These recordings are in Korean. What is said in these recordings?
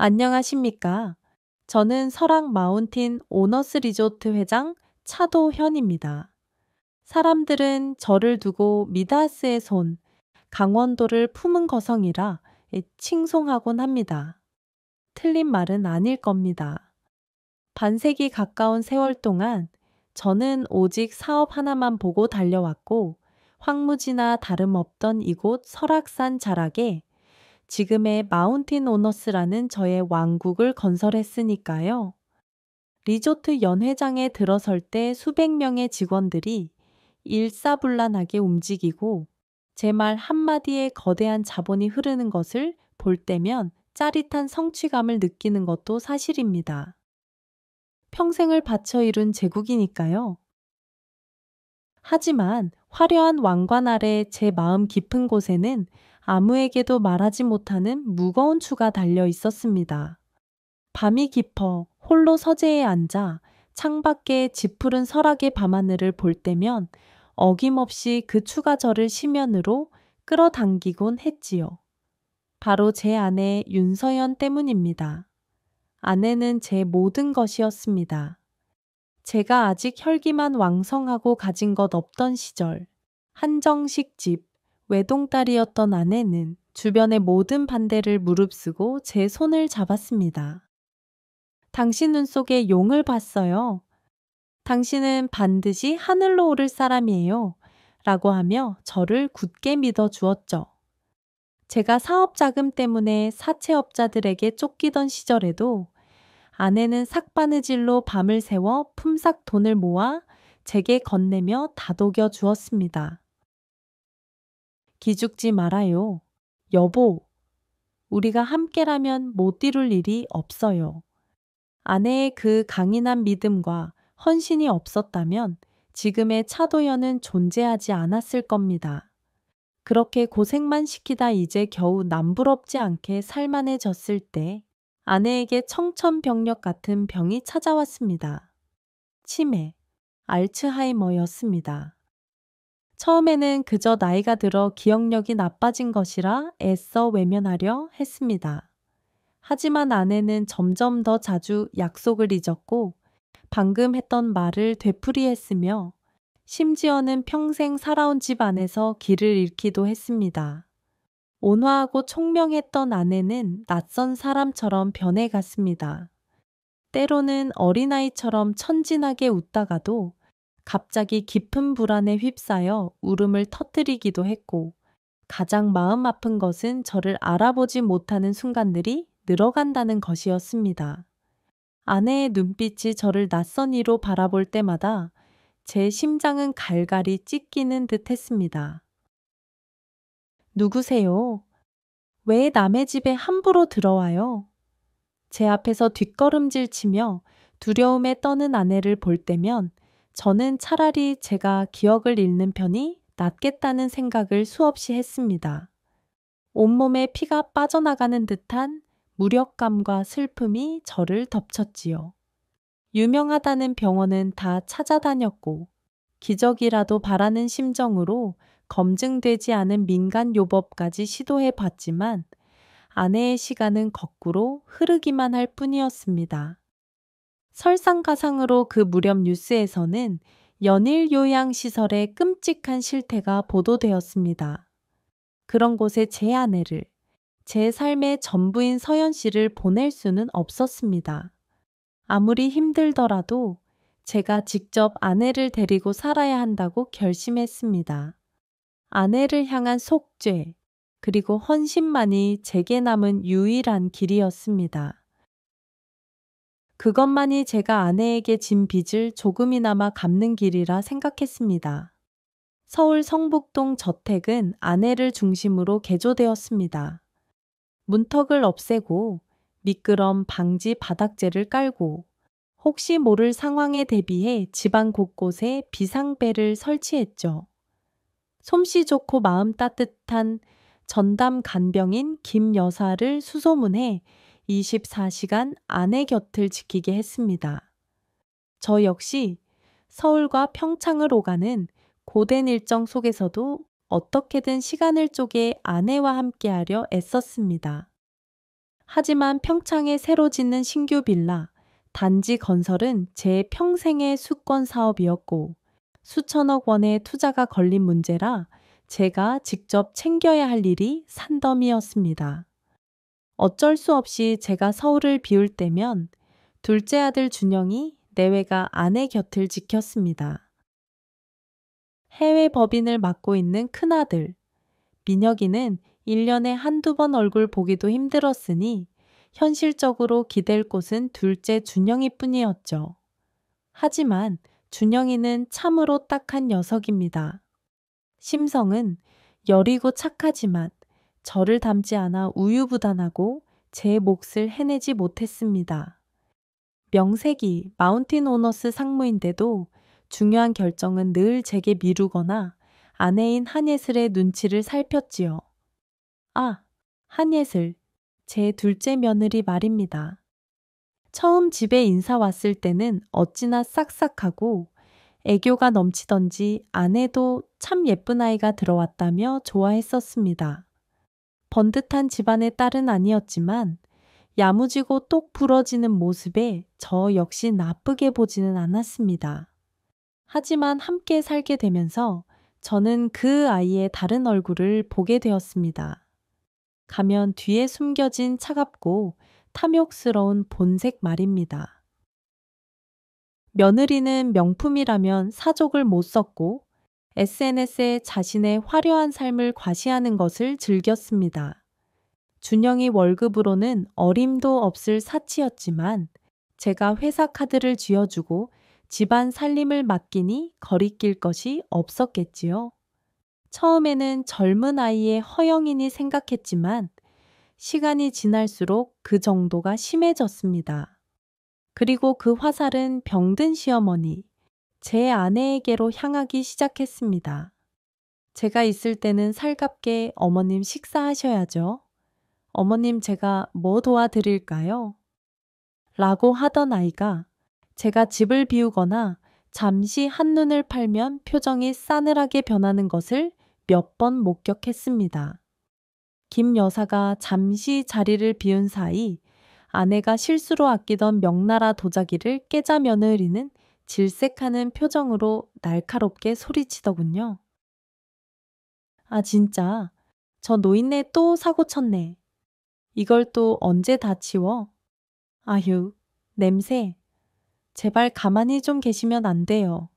안녕하십니까? 저는 설악 마운틴 오너스 리조트 회장 차도현입니다. 사람들은 저를 두고 미다스의 손, 강원도를 품은 거성이라 칭송하곤 합니다. 틀린 말은 아닐 겁니다. 반세기 가까운 세월 동안 저는 오직 사업 하나만 보고 달려왔고 황무지나 다름없던 이곳 설악산 자락에 지금의 마운틴 오너스라는 저의 왕국을 건설했으니까요. 리조트 연회장에 들어설 때 수백 명의 직원들이 일사불란하게 움직이고 제 말 한마디에 거대한 자본이 흐르는 것을 볼 때면 짜릿한 성취감을 느끼는 것도 사실입니다. 평생을 바쳐 이룬 제국이니까요. 하지만 화려한 왕관 아래 제 마음 깊은 곳에는 아무에게도 말하지 못하는 무거운 추가 달려 있었습니다. 밤이 깊어 홀로 서재에 앉아 창밖의 짙푸른 설악의 밤하늘을 볼 때면 어김없이 그 추가 저를 심연으로 끌어당기곤 했지요. 바로 제 아내 윤서연 때문입니다. 아내는 제 모든 것이었습니다. 제가 아직 혈기만 왕성하고 가진 것 없던 시절, 한정식 집, 외동딸이었던 아내는 주변의 모든 반대를 무릅쓰고 제 손을 잡았습니다. 당신 눈 속에 용을 봤어요. 당신은 반드시 하늘로 오를 사람이에요. 라고 하며 저를 굳게 믿어주었죠. 제가 사업 자금 때문에 사채업자들에게 쫓기던 시절에도 아내는 삭바느질로 밤을 새워 품삯 돈을 모아 제게 건네며 다독여 주었습니다. 기죽지 말아요. 여보, 우리가 함께라면 못 이룰 일이 없어요. 아내의 그 강인한 믿음과 헌신이 없었다면 지금의 차도연은 존재하지 않았을 겁니다. 그렇게 고생만 시키다 이제 겨우 남부럽지 않게 살만해졌을 때 아내에게 청천벽력 같은 병이 찾아왔습니다. 치매, 알츠하이머였습니다. 처음에는 그저 나이가 들어 기억력이 나빠진 것이라 애써 외면하려 했습니다. 하지만 아내는 점점 더 자주 약속을 잊었고 방금 했던 말을 되풀이했으며 심지어는 평생 살아온 집 안에서 길을 잃기도 했습니다. 온화하고 총명했던 아내는 낯선 사람처럼 변해갔습니다. 때로는 어린아이처럼 천진하게 웃다가도 갑자기 깊은 불안에 휩싸여 울음을 터뜨리기도 했고 가장 마음 아픈 것은 저를 알아보지 못하는 순간들이 늘어간다는 것이었습니다. 아내의 눈빛이 저를 낯선 이로 바라볼 때마다 제 심장은 갈갈이 찢기는 듯 했습니다. 누구세요? 왜 남의 집에 함부로 들어와요? 제 앞에서 뒷걸음질 치며 두려움에 떠는 아내를 볼 때면 저는 차라리 제가 기억을 잃는 편이 낫겠다는 생각을 수없이 했습니다. 온몸에 피가 빠져나가는 듯한 무력감과 슬픔이 저를 덮쳤지요. 유명하다는 병원은 다 찾아다녔고 기적이라도 바라는 심정으로 검증되지 않은 민간요법까지 시도해 봤지만 아내의 시간은 거꾸로 흐르기만 할 뿐이었습니다. 설상가상으로 그 무렵 뉴스에서는 연일 요양시설의 끔찍한 실태가 보도되었습니다. 그런 곳에 제 아내를, 제 삶의 전부인 서연 씨를 보낼 수는 없었습니다. 아무리 힘들더라도 제가 직접 아내를 데리고 살아야 한다고 결심했습니다. 아내를 향한 속죄, 그리고 헌신만이 제게 남은 유일한 길이었습니다. 그것만이 제가 아내에게 진 빚을 조금이나마 갚는 길이라 생각했습니다. 서울 성북동 저택은 아내를 중심으로 개조되었습니다. 문턱을 없애고 미끄럼 방지 바닥재를 깔고 혹시 모를 상황에 대비해 집안 곳곳에 비상벨을 설치했죠. 솜씨 좋고 마음 따뜻한 전담 간병인 김 여사를 수소문해 24시간 아내 곁을 지키게 했습니다. 저 역시 서울과 평창을 오가는 고된 일정 속에서도 어떻게든 시간을 쪼개 아내와 함께하려 애썼습니다. 하지만 평창에 새로 짓는 신규 빌라, 단지 건설은 제 평생의 수건 사업이었고 수천억 원의 투자가 걸린 문제라 제가 직접 챙겨야 할 일이 산더미였습니다. 어쩔 수 없이 제가 서울을 비울 때면 둘째 아들 준영이 내외가 아내 곁을 지켰습니다. 해외 법인을 맡고 있는 큰아들, 민혁이는 1년에 한두 번 얼굴 보기도 힘들었으니 현실적으로 기댈 곳은 둘째 준영이 뿐이었죠. 하지만 준영이는 참으로 딱한 녀석입니다. 심성은 여리고 착하지만 저를 닮지 않아 우유부단하고 제 몫을 해내지 못했습니다. 명색이 마운틴 오너스 상무인데도 중요한 결정은 늘 제게 미루거나 아내인 한예슬의 눈치를 살폈지요. 아, 한예슬, 제 둘째 며느리 말입니다. 처음 집에 인사 왔을 때는 어찌나 싹싹하고 애교가 넘치던지 아내도 참 예쁜 아이가 들어왔다며 좋아했었습니다. 번듯한 집안의 딸은 아니었지만 야무지고 똑 부러지는 모습에 저 역시 나쁘게 보지는 않았습니다. 하지만 함께 살게 되면서 저는 그 아이의 다른 얼굴을 보게 되었습니다. 가면 뒤에 숨겨진 차갑고 탐욕스러운 본색 말입니다. 며느리는 명품이라면 사족을 못 썼고 SNS에 자신의 화려한 삶을 과시하는 것을 즐겼습니다. 준영이 월급으로는 어림도 없을 사치였지만 제가 회사 카드를 쥐어주고 집안 살림을 맡기니 거리낄 것이 없었겠지요. 처음에는 젊은 아이의 허영이니 생각했지만 시간이 지날수록 그 정도가 심해졌습니다. 그리고 그 화살은 병든 시어머니, 제 아내에게로 향하기 시작했습니다. 제가 있을 때는 살갑게 어머님 식사하셔야죠. 어머님 제가 뭐 도와드릴까요? 라고 하던 아이가 제가 집을 비우거나 잠시 한눈을 팔면 표정이 싸늘하게 변하는 것을 몇 번 목격했습니다. 김 여사가 잠시 자리를 비운 사이 아내가 실수로 아끼던 명나라 도자기를 깨자 며느리는 질색하는 표정으로 날카롭게 소리치더군요. 아 진짜 저 노인네 또 사고 쳤네. 이걸 또 언제 다 치워? 아휴 냄새. 제발 가만히 좀 계시면 안 돼요.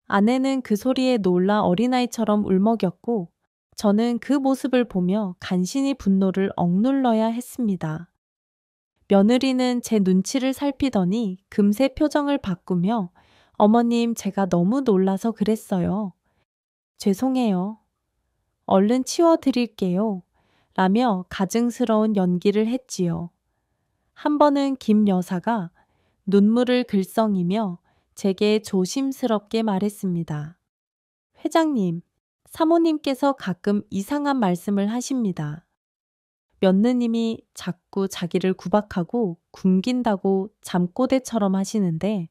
아내는 그 소리에 놀라 어린아이처럼 울먹였고 저는 그 모습을 보며 간신히 분노를 억눌러야 했습니다. 며느리는 제 눈치를 살피더니 금세 표정을 바꾸며 어머님 제가 너무 놀라서 그랬어요. 죄송해요. 얼른 치워드릴게요. 라며 가증스러운 연기를 했지요. 한 번은 김 여사가 눈물을 글썽이며 제게 조심스럽게 말했습니다. 회장님, 사모님께서 가끔 이상한 말씀을 하십니다. 며느님이 자꾸 자기를 구박하고 굶긴다고 잠꼬대처럼 하시는데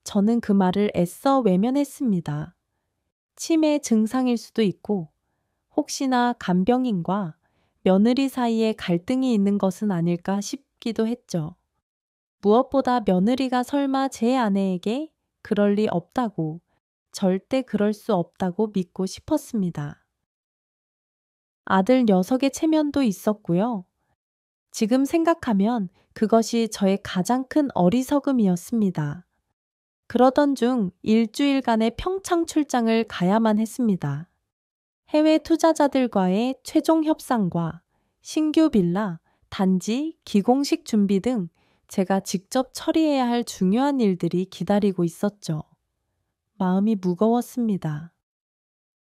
저는 그 말을 애써 외면했습니다. 치매 증상일 수도 있고 혹시나 간병인과 며느리 사이에 갈등이 있는 것은 아닐까 싶기도 했죠. 무엇보다 며느리가 설마 제 아내에게 그럴 리 없다고, 절대 그럴 수 없다고 믿고 싶었습니다. 아들 녀석의 체면도 있었고요. 지금 생각하면 그것이 저의 가장 큰 어리석음이었습니다. 그러던 중 일주일간의 평창 출장을 가야만 했습니다. 해외 투자자들과의 최종 협상과 신규 빌라, 단지, 기공식 준비 등 제가 직접 처리해야 할 중요한 일들이 기다리고 있었죠. 마음이 무거웠습니다.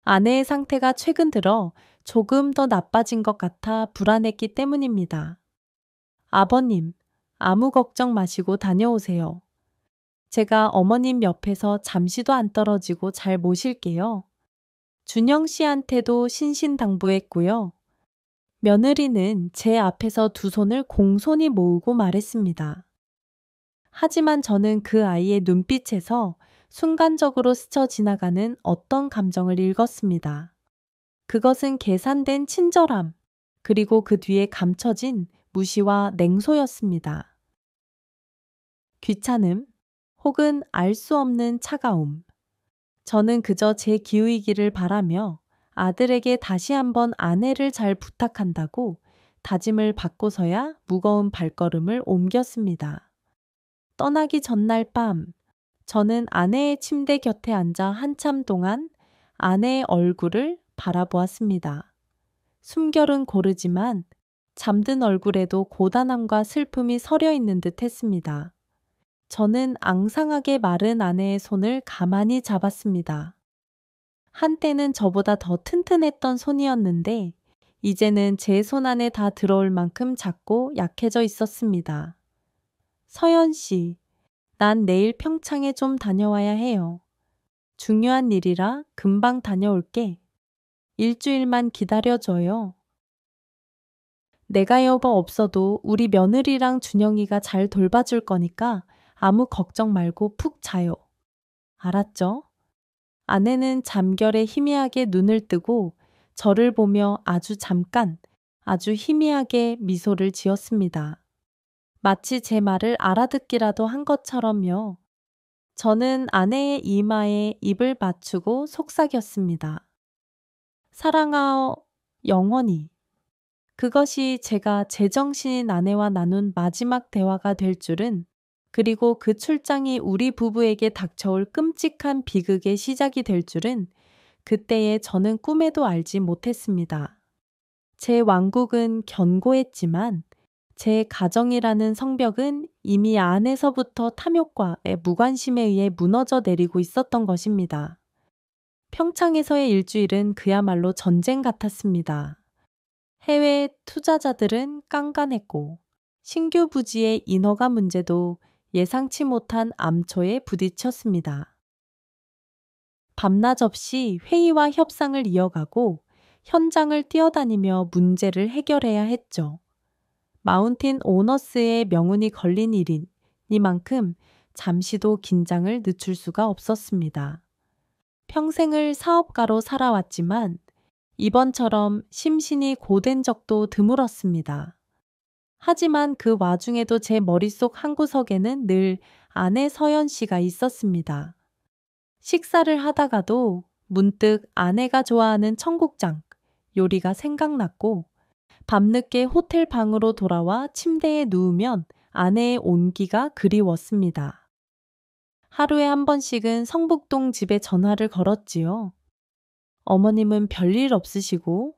아내의 상태가 최근 들어 조금 더 나빠진 것 같아 불안했기 때문입니다. 아버님, 아무 걱정 마시고 다녀오세요. 제가 어머님 옆에서 잠시도 안 떨어지고 잘 모실게요. 준영 씨한테도 신신당부했고요. 며느리는 제 앞에서 두 손을 공손히 모으고 말했습니다. 하지만 저는 그 아이의 눈빛에서 순간적으로 스쳐 지나가는 어떤 감정을 읽었습니다. 그것은 계산된 친절함, 그리고 그 뒤에 감춰진 무시와 냉소였습니다. 귀찮음 혹은 알 수 없는 차가움. 저는 그저 제 기우이기를 바라며 아들에게 다시 한번 아내를 잘 부탁한다고 다짐을 받고서야 무거운 발걸음을 옮겼습니다. 떠나기 전날 밤, 저는 아내의 침대 곁에 앉아 한참 동안 아내의 얼굴을 바라보았습니다. 숨결은 고르지만 잠든 얼굴에도 고단함과 슬픔이 서려 있는 듯 했습니다. 저는 앙상하게 마른 아내의 손을 가만히 잡았습니다. 한때는 저보다 더 튼튼했던 손이었는데 이제는 제 손 안에 다 들어올 만큼 작고 약해져 있었습니다. 서연 씨, 난 내일 평창에 좀 다녀와야 해요. 중요한 일이라 금방 다녀올게. 일주일만 기다려줘요. 내가 여보 없어도 우리 며느리랑 준영이가 잘 돌봐줄 거니까 아무 걱정 말고 푹 자요. 알았죠? 아내는 잠결에 희미하게 눈을 뜨고 저를 보며 아주 잠깐, 아주 희미하게 미소를 지었습니다. 마치 제 말을 알아듣기라도 한 것처럼요. 저는 아내의 이마에 입을 맞추고 속삭였습니다. 사랑하오, 영원히. 그것이 제가 제정신인 아내와 나눈 마지막 대화가 될 줄은, 그리고 그 출장이 우리 부부에게 닥쳐올 끔찍한 비극의 시작이 될 줄은 그때에 저는 꿈에도 알지 못했습니다. 제 왕국은 견고했지만 제 가정이라는 성벽은 이미 안에서부터 탐욕과의 무관심에 의해 무너져 내리고 있었던 것입니다. 평창에서의 일주일은 그야말로 전쟁 같았습니다. 해외 투자자들은 깐깐했고 신규 부지의 인허가 문제도 예상치 못한 암초에 부딪혔습니다. 밤낮 없이 회의와 협상을 이어가고 현장을 뛰어다니며 문제를 해결해야 했죠. 마운틴 오너스의 명운이 걸린 일이니만큼 잠시도 긴장을 늦출 수가 없었습니다. 평생을 사업가로 살아왔지만 이번처럼 심신이 고된 적도 드물었습니다. 하지만 그 와중에도 제 머릿속 한구석에는 늘 아내 서연 씨가 있었습니다. 식사를 하다가도 문득 아내가 좋아하는 청국장 요리가 생각났고 밤늦게 호텔 방으로 돌아와 침대에 누우면 아내의 온기가 그리웠습니다. 하루에 한 번씩은 성북동 집에 전화를 걸었지요. 어머님은 별일 없으시고?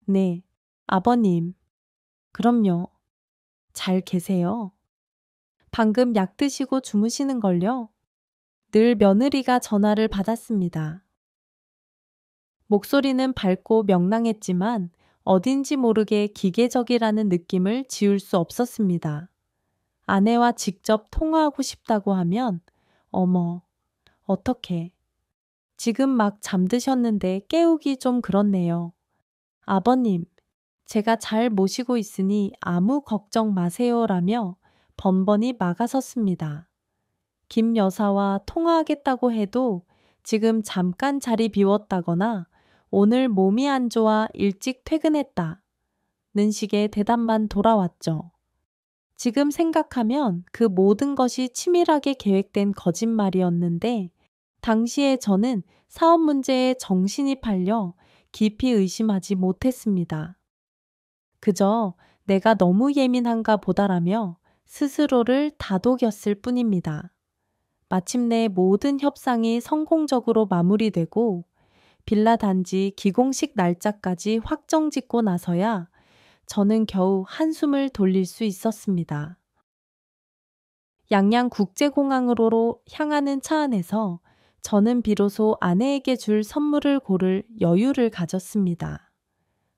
네, 아버님. 그럼요. 잘 계세요. 방금 약 드시고 주무시는걸요? 늘 며느리가 전화를 받았습니다. 목소리는 밝고 명랑했지만 어딘지 모르게 기계적이라는 느낌을 지울 수 없었습니다. 아내와 직접 통화하고 싶다고 하면 어머, 어떡해. 지금 막 잠드셨는데 깨우기 좀 그렇네요. 아버님, 제가 잘 모시고 있으니 아무 걱정 마세요라며 번번이 막아섰습니다. 김 여사와 통화하겠다고 해도 지금 잠깐 자리 비웠다거나 오늘 몸이 안 좋아 일찍 퇴근했다는 식의 대답만 돌아왔죠. 지금 생각하면 그 모든 것이 치밀하게 계획된 거짓말이었는데 당시에 저는 사업 문제에 정신이 팔려 깊이 의심하지 못했습니다. 그저 내가 너무 예민한가 보다라며 스스로를 다독였을 뿐입니다. 마침내 모든 협상이 성공적으로 마무리되고 빌라 단지 기공식 날짜까지 확정짓고 나서야 저는 겨우 한숨을 돌릴 수 있었습니다. 양양 국제공항으로 향하는 차 안에서 저는 비로소 아내에게 줄 선물을 고를 여유를 가졌습니다.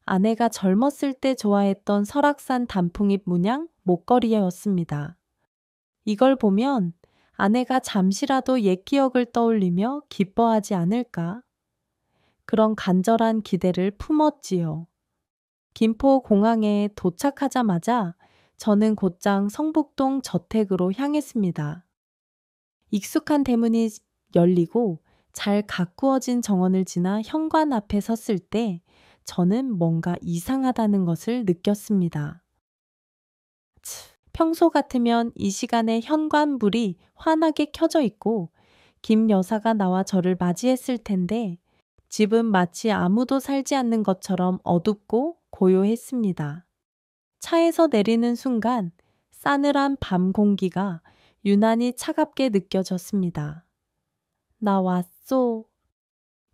아내가 젊었을 때 좋아했던 설악산 단풍잎 문양 목걸이였습니다. 이걸 보면 아내가 잠시라도 옛 기억을 떠올리며 기뻐하지 않을까? 그런 간절한 기대를 품었지요. 김포 공항에 도착하자마자 저는 곧장 성북동 저택으로 향했습니다. 익숙한 대문이 열리고 잘 가꾸어진 정원을 지나 현관 앞에 섰을 때 저는 뭔가 이상하다는 것을 느꼈습니다. 평소 같으면 이 시간에 현관불이 환하게 켜져 있고 김 여사가 나와 저를 맞이했을 텐데 집은 마치 아무도 살지 않는 것처럼 어둡고 고요했습니다. 차에서 내리는 순간 싸늘한 밤 공기가 유난히 차갑게 느껴졌습니다. 나 왔소.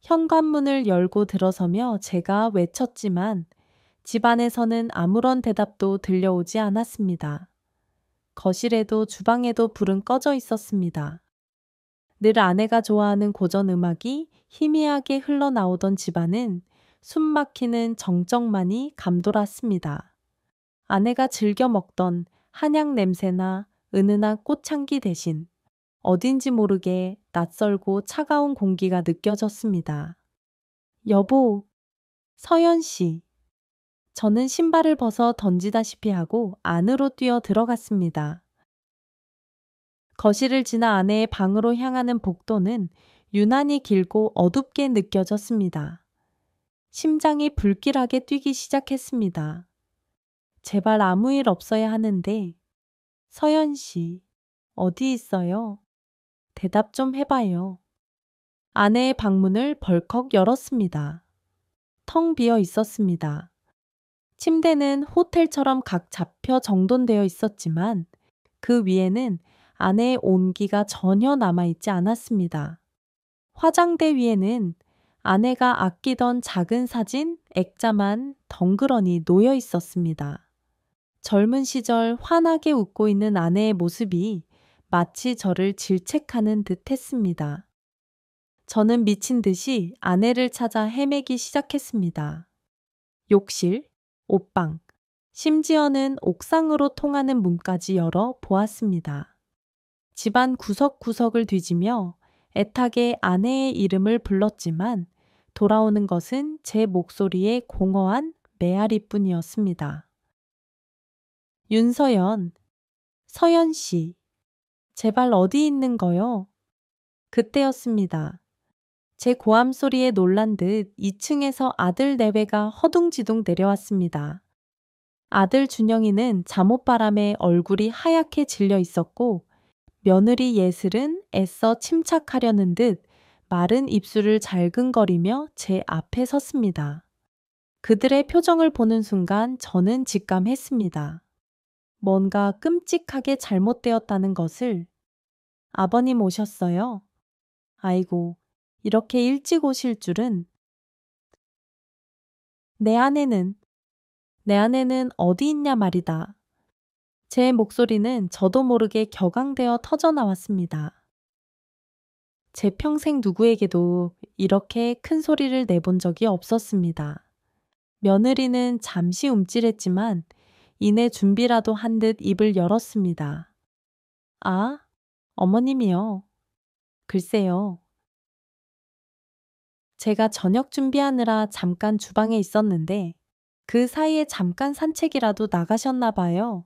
현관문을 열고 들어서며 제가 외쳤지만 집 안에서는 아무런 대답도 들려오지 않았습니다. 거실에도 주방에도 불은 꺼져 있었습니다. 늘 아내가 좋아하는 고전 음악이 희미하게 흘러나오던 집안은 숨막히는 정적만이 감돌았습니다. 아내가 즐겨 먹던 한약 냄새나 은은한 꽃향기 대신 어딘지 모르게 낯설고 차가운 공기가 느껴졌습니다. 여보, 서연 씨. 저는 신발을 벗어 던지다시피 하고 안으로 뛰어 들어갔습니다. 거실을 지나 아내의 방으로 향하는 복도는 유난히 길고 어둡게 느껴졌습니다. 심장이 불길하게 뛰기 시작했습니다. 제발 아무 일 없어야 하는데, 서연 씨, 어디 있어요? 대답 좀 해봐요. 아내의 방문을 벌컥 열었습니다. 텅 비어 있었습니다. 침대는 호텔처럼 각 잡혀 정돈되어 있었지만 그 위에는 아내의 온기가 전혀 남아있지 않았습니다. 화장대 위에는 아내가 아끼던 작은 사진 액자만 덩그러니 놓여 있었습니다. 젊은 시절 환하게 웃고 있는 아내의 모습이 마치 저를 질책하는 듯 했습니다. 저는 미친 듯이 아내를 찾아 헤매기 시작했습니다. 욕실, 옷방, 심지어는 옥상으로 통하는 문까지 열어 보았습니다. 집안 구석구석을 뒤지며 애타게 아내의 이름을 불렀지만 돌아오는 것은 제 목소리의 공허한 메아리뿐이었습니다. 윤서연, 서연 씨, 제발 어디 있는 거요? 그때였습니다. 제 고함 소리에 놀란 듯 2층에서 아들 내외가 허둥지둥 내려왔습니다. 아들 준영이는 잠옷바람에 얼굴이 하얗게 질려 있었고 며느리 예슬은 애써 침착하려는 듯 마른 입술을 잘근거리며 제 앞에 섰습니다. 그들의 표정을 보는 순간 저는 직감했습니다. 뭔가 끔찍하게 잘못되었다는 것을. 아버님 오셨어요? 아이고, 이렇게 일찍 오실 줄은. 내 아내는 어디 있냐 말이다. 제 목소리는 저도 모르게 격앙되어 터져 나왔습니다. 제 평생 누구에게도 이렇게 큰 소리를 내본 적이 없었습니다. 며느리는 잠시 움찔했지만 이내 준비라도 한 듯 입을 열었습니다. 아, 어머님이요. 글쎄요. 제가 저녁 준비하느라 잠깐 주방에 있었는데 그 사이에 잠깐 산책이라도 나가셨나 봐요.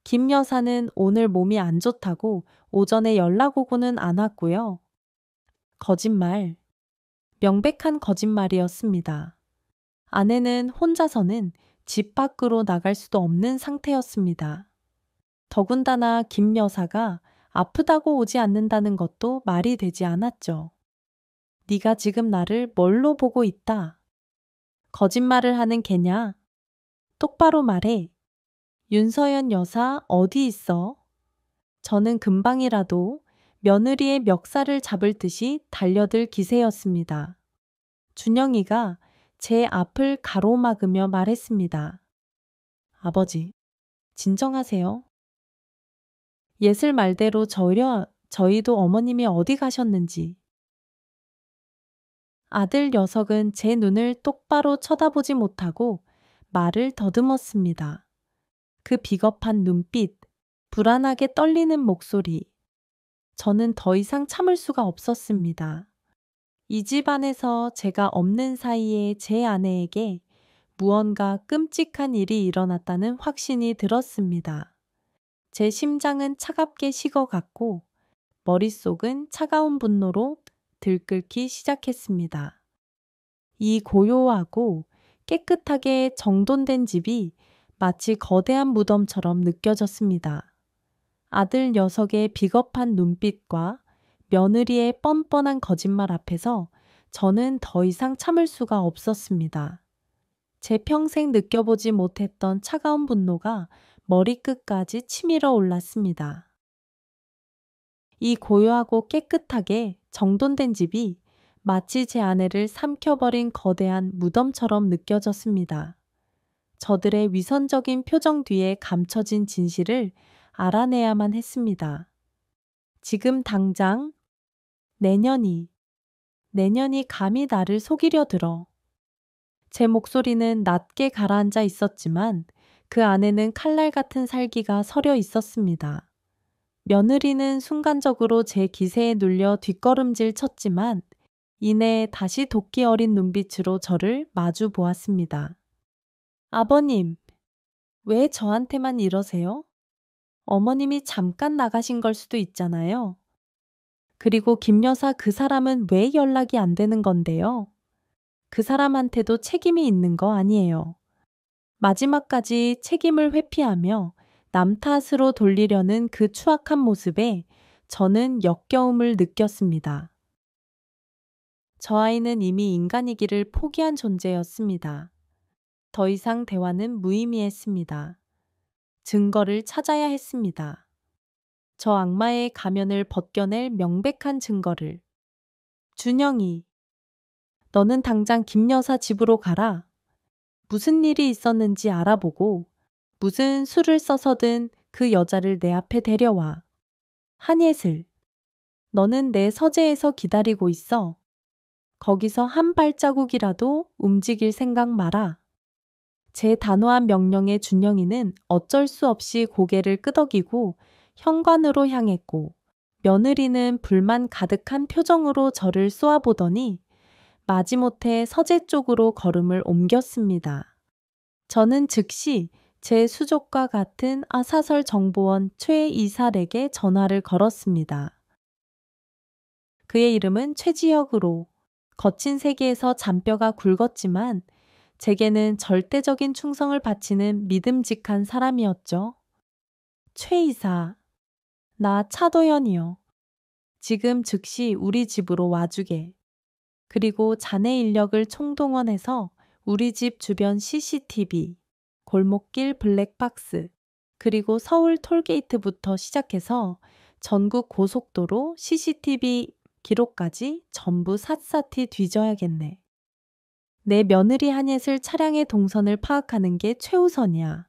김 여사는 오늘 몸이 안 좋다고 오전에 연락 오고는 안 왔고요. 거짓말. 명백한 거짓말이었습니다. 아내는 혼자서는 집 밖으로 나갈 수도 없는 상태였습니다. 더군다나 김 여사가 아프다고 오지 않는다는 것도 말이 되지 않았죠. 네가 지금 나를 뭘로 보고 있다. 거짓말을 하는 개냐? 똑바로 말해. 윤서연 여사 어디 있어? 저는 금방이라도 며느리의 멱살을 잡을 듯이 달려들 기세였습니다. 준영이가 제 앞을 가로막으며 말했습니다. 아버지, 진정하세요. 예슬 말대로 저희도 어머님이 어디 가셨는지. 아들 녀석은 제 눈을 똑바로 쳐다보지 못하고 말을 더듬었습니다. 그 비겁한 눈빛, 불안하게 떨리는 목소리. 저는 더 이상 참을 수가 없었습니다. 이 집 안에서 제가 없는 사이에 제 아내에게 무언가 끔찍한 일이 일어났다는 확신이 들었습니다. 제 심장은 차갑게 식어갔고 머릿속은 차가운 분노로 들끓기 시작했습니다. 이 고요하고 깨끗하게 정돈된 집이 마치 거대한 무덤처럼 느껴졌습니다. 아들 녀석의 비겁한 눈빛과 며느리의 뻔뻔한 거짓말 앞에서 저는 더 이상 참을 수가 없었습니다. 제 평생 느껴보지 못했던 차가운 분노가 머리끝까지 치밀어 올랐습니다. 이 고요하고 깨끗하게 정돈된 집이 마치 제 아내를 삼켜버린 거대한 무덤처럼 느껴졌습니다. 저들의 위선적인 표정 뒤에 감춰진 진실을 알아내야만 했습니다. 지금 당장 내년이 감히 나를 속이려 들어. 제 목소리는 낮게 가라앉아 있었지만 그 안에는 칼날 같은 살기가 서려 있었습니다. 며느리는 순간적으로 제 기세에 눌려 뒷걸음질 쳤지만 이내 다시 도끼 어린 눈빛으로 저를 마주 보았습니다. 아버님, 왜 저한테만 이러세요? 어머님이 잠깐 나가신 걸 수도 있잖아요. 그리고 김 여사 그 사람은 왜 연락이 안 되는 건데요? 그 사람한테도 책임이 있는 거 아니에요. 마지막까지 책임을 회피하며 남 탓으로 돌리려는 그 추악한 모습에 저는 역겨움을 느꼈습니다. 저 아이는 이미 인간이기를 포기한 존재였습니다. 더 이상 대화는 무의미했습니다. 증거를 찾아야 했습니다. 저 악마의 가면을 벗겨낼 명백한 증거를. 준영이, 너는 당장 김 여사 집으로 가라. 무슨 일이 있었는지 알아보고 무슨 수를 써서든 그 여자를 내 앞에 데려와. 한예슬, 너는 내 서재에서 기다리고 있어. 거기서 한 발자국이라도 움직일 생각 마라. 제 단호한 명령에 준영이는 어쩔 수 없이 고개를 끄덕이고 현관으로 향했고 며느리는 불만 가득한 표정으로 저를 쏘아보더니 마지못해 서재 쪽으로 걸음을 옮겼습니다. 저는 즉시 제 수족과 같은 아사설 정보원 최 이살에게 전화를 걸었습니다. 그의 이름은 최지혁으로 거친 세계에서 잔뼈가 굵었지만 제게는 절대적인 충성을 바치는 믿음직한 사람이었죠. 최 이사, 나 차도연이요. 지금 즉시 우리 집으로 와주게. 그리고 자네 인력을 총동원해서 우리 집 주변 CCTV, 골목길 블랙박스, 그리고 서울 톨게이트부터 시작해서 전국 고속도로 CCTV 기록까지 전부 샅샅이 뒤져야겠네. 내 며느리 한예슬 차량의 동선을 파악하는 게 최우선이야.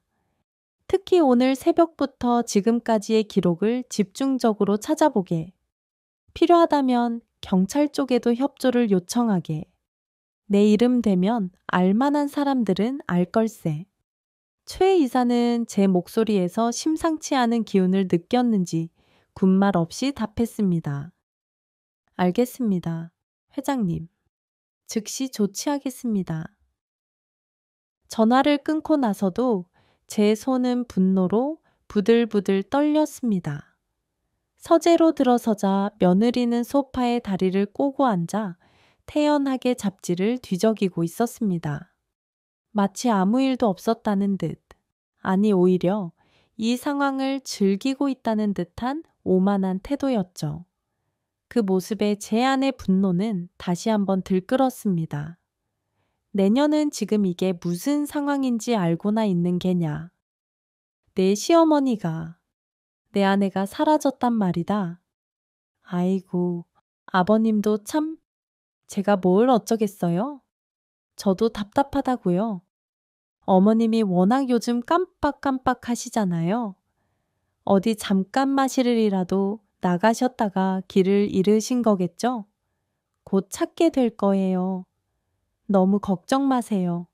특히 오늘 새벽부터 지금까지의 기록을 집중적으로 찾아보게. 필요하다면 경찰 쪽에도 협조를 요청하게. 내 이름 되면 알만한 사람들은 알 걸세. 최 이사는 제 목소리에서 심상치 않은 기운을 느꼈는지 군말 없이 답했습니다. 알겠습니다, 회장님. 즉시 조치하겠습니다. 전화를 끊고 나서도 제 손은 분노로 부들부들 떨렸습니다. 서재로 들어서자 며느리는 소파에 다리를 꼬고 앉아 태연하게 잡지를 뒤적이고 있었습니다. 마치 아무 일도 없었다는 듯, 아니 오히려 이 상황을 즐기고 있다는 듯한 오만한 태도였죠. 그 모습에 제 안의 분노는 다시 한번 들끓었습니다. 내년은 지금 이게 무슨 상황인지 알고나 있는 게냐. 내 시어머니가, 내 아내가 사라졌단 말이다. 아이고, 아버님도 참, 제가 뭘 어쩌겠어요? 저도 답답하다고요. 어머님이 워낙 요즘 깜빡깜빡 하시잖아요. 어디 잠깐 마실이라도 나가셨다가 길을 잃으신 거겠죠? 곧 찾게 될 거예요. 너무 걱정 마세요.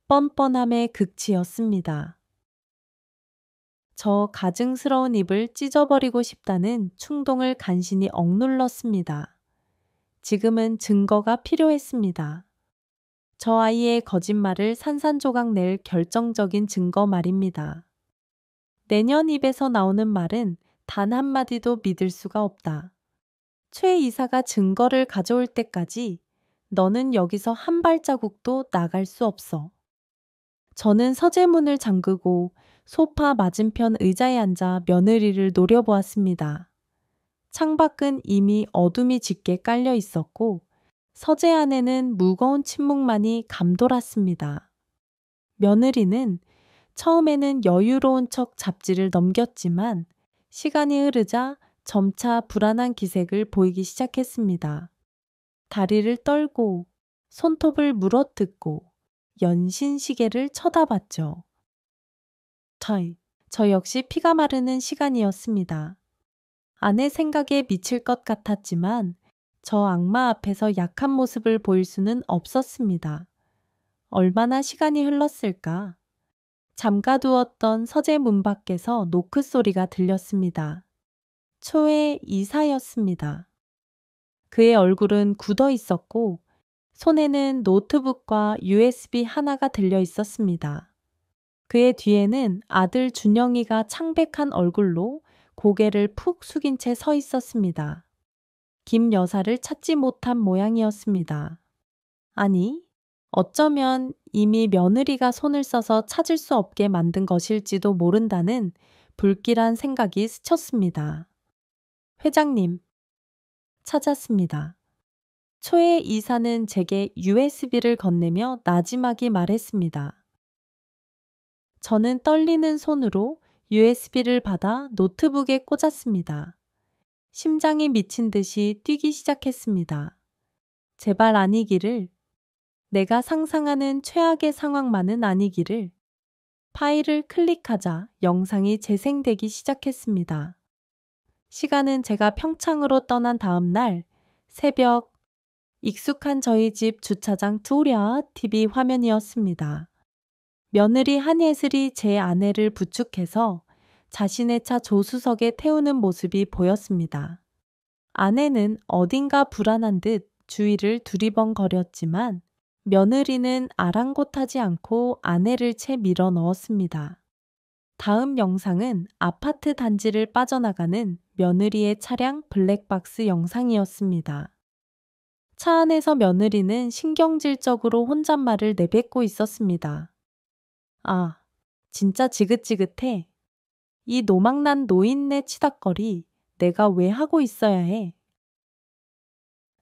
뻔뻔함의 극치였습니다. 저 가증스러운 입을 찢어버리고 싶다는 충동을 간신히 억눌렀습니다. 지금은 증거가 필요했습니다. 저 아이의 거짓말을 산산조각 낼 결정적인 증거 말입니다. 내년 입에서 나오는 말은 단 한마디도 믿을 수가 없다. 최 이사가 증거를 가져올 때까지 너는 여기서 한 발자국도 나갈 수 없어. 저는 서재문을 잠그고 소파 맞은편 의자에 앉아 며느리를 노려보았습니다. 창밖은 이미 어둠이 짙게 깔려 있었고 서재 안에는 무거운 침묵만이 감돌았습니다. 며느리는 처음에는 여유로운 척 잡지를 넘겼지만 시간이 흐르자 점차 불안한 기색을 보이기 시작했습니다. 다리를 떨고 손톱을 물어뜯고 연신 시계를 쳐다봤죠. 저 역시 피가 마르는 시간이었습니다. 아내 생각에 미칠 것 같았지만 저 악마 앞에서 약한 모습을 보일 수는 없었습니다. 얼마나 시간이 흘렀을까? 잠가두었던 서재 문 밖에서 노크 소리가 들렸습니다. 초의 이사였습니다. 그의 얼굴은 굳어 있었고 손에는 노트북과 USB 하나가 들려 있었습니다. 그의 뒤에는 아들 준영이가 창백한 얼굴로 고개를 푹 숙인 채 서 있었습니다. 김 여사를 찾지 못한 모양이었습니다. 아니, 어쩌면 이미 며느리가 손을 써서 찾을 수 없게 만든 것일지도 모른다는 불길한 생각이 스쳤습니다. 회장님, 찾았습니다. 초의 이사는 제게 USB를 건네며 나지막이 말했습니다. 저는 떨리는 손으로 USB를 받아 노트북에 꽂았습니다. 심장이 미친 듯이 뛰기 시작했습니다. 제발 아니기를, 내가 상상하는 최악의 상황만은 아니기를. 파일을 클릭하자 영상이 재생되기 시작했습니다. 시간은 제가 평창으로 떠난 다음 날 새벽, 익숙한 저희 집 주차장 두랴 TV 화면이었습니다. 며느리 한예슬이 제 아내를 부축해서 자신의 차 조수석에 태우는 모습이 보였습니다. 아내는 어딘가 불안한 듯 주위를 두리번거렸지만 며느리는 아랑곳하지 않고 아내를 채 밀어 넣었습니다. 다음 영상은 아파트 단지를 빠져나가는 며느리의 차량 블랙박스 영상이었습니다. 차 안에서 며느리는 신경질적으로 혼잣말을 내뱉고 있었습니다. 아, 진짜 지긋지긋해. 이 노망난 노인네 치닥거리 내가 왜 하고 있어야 해.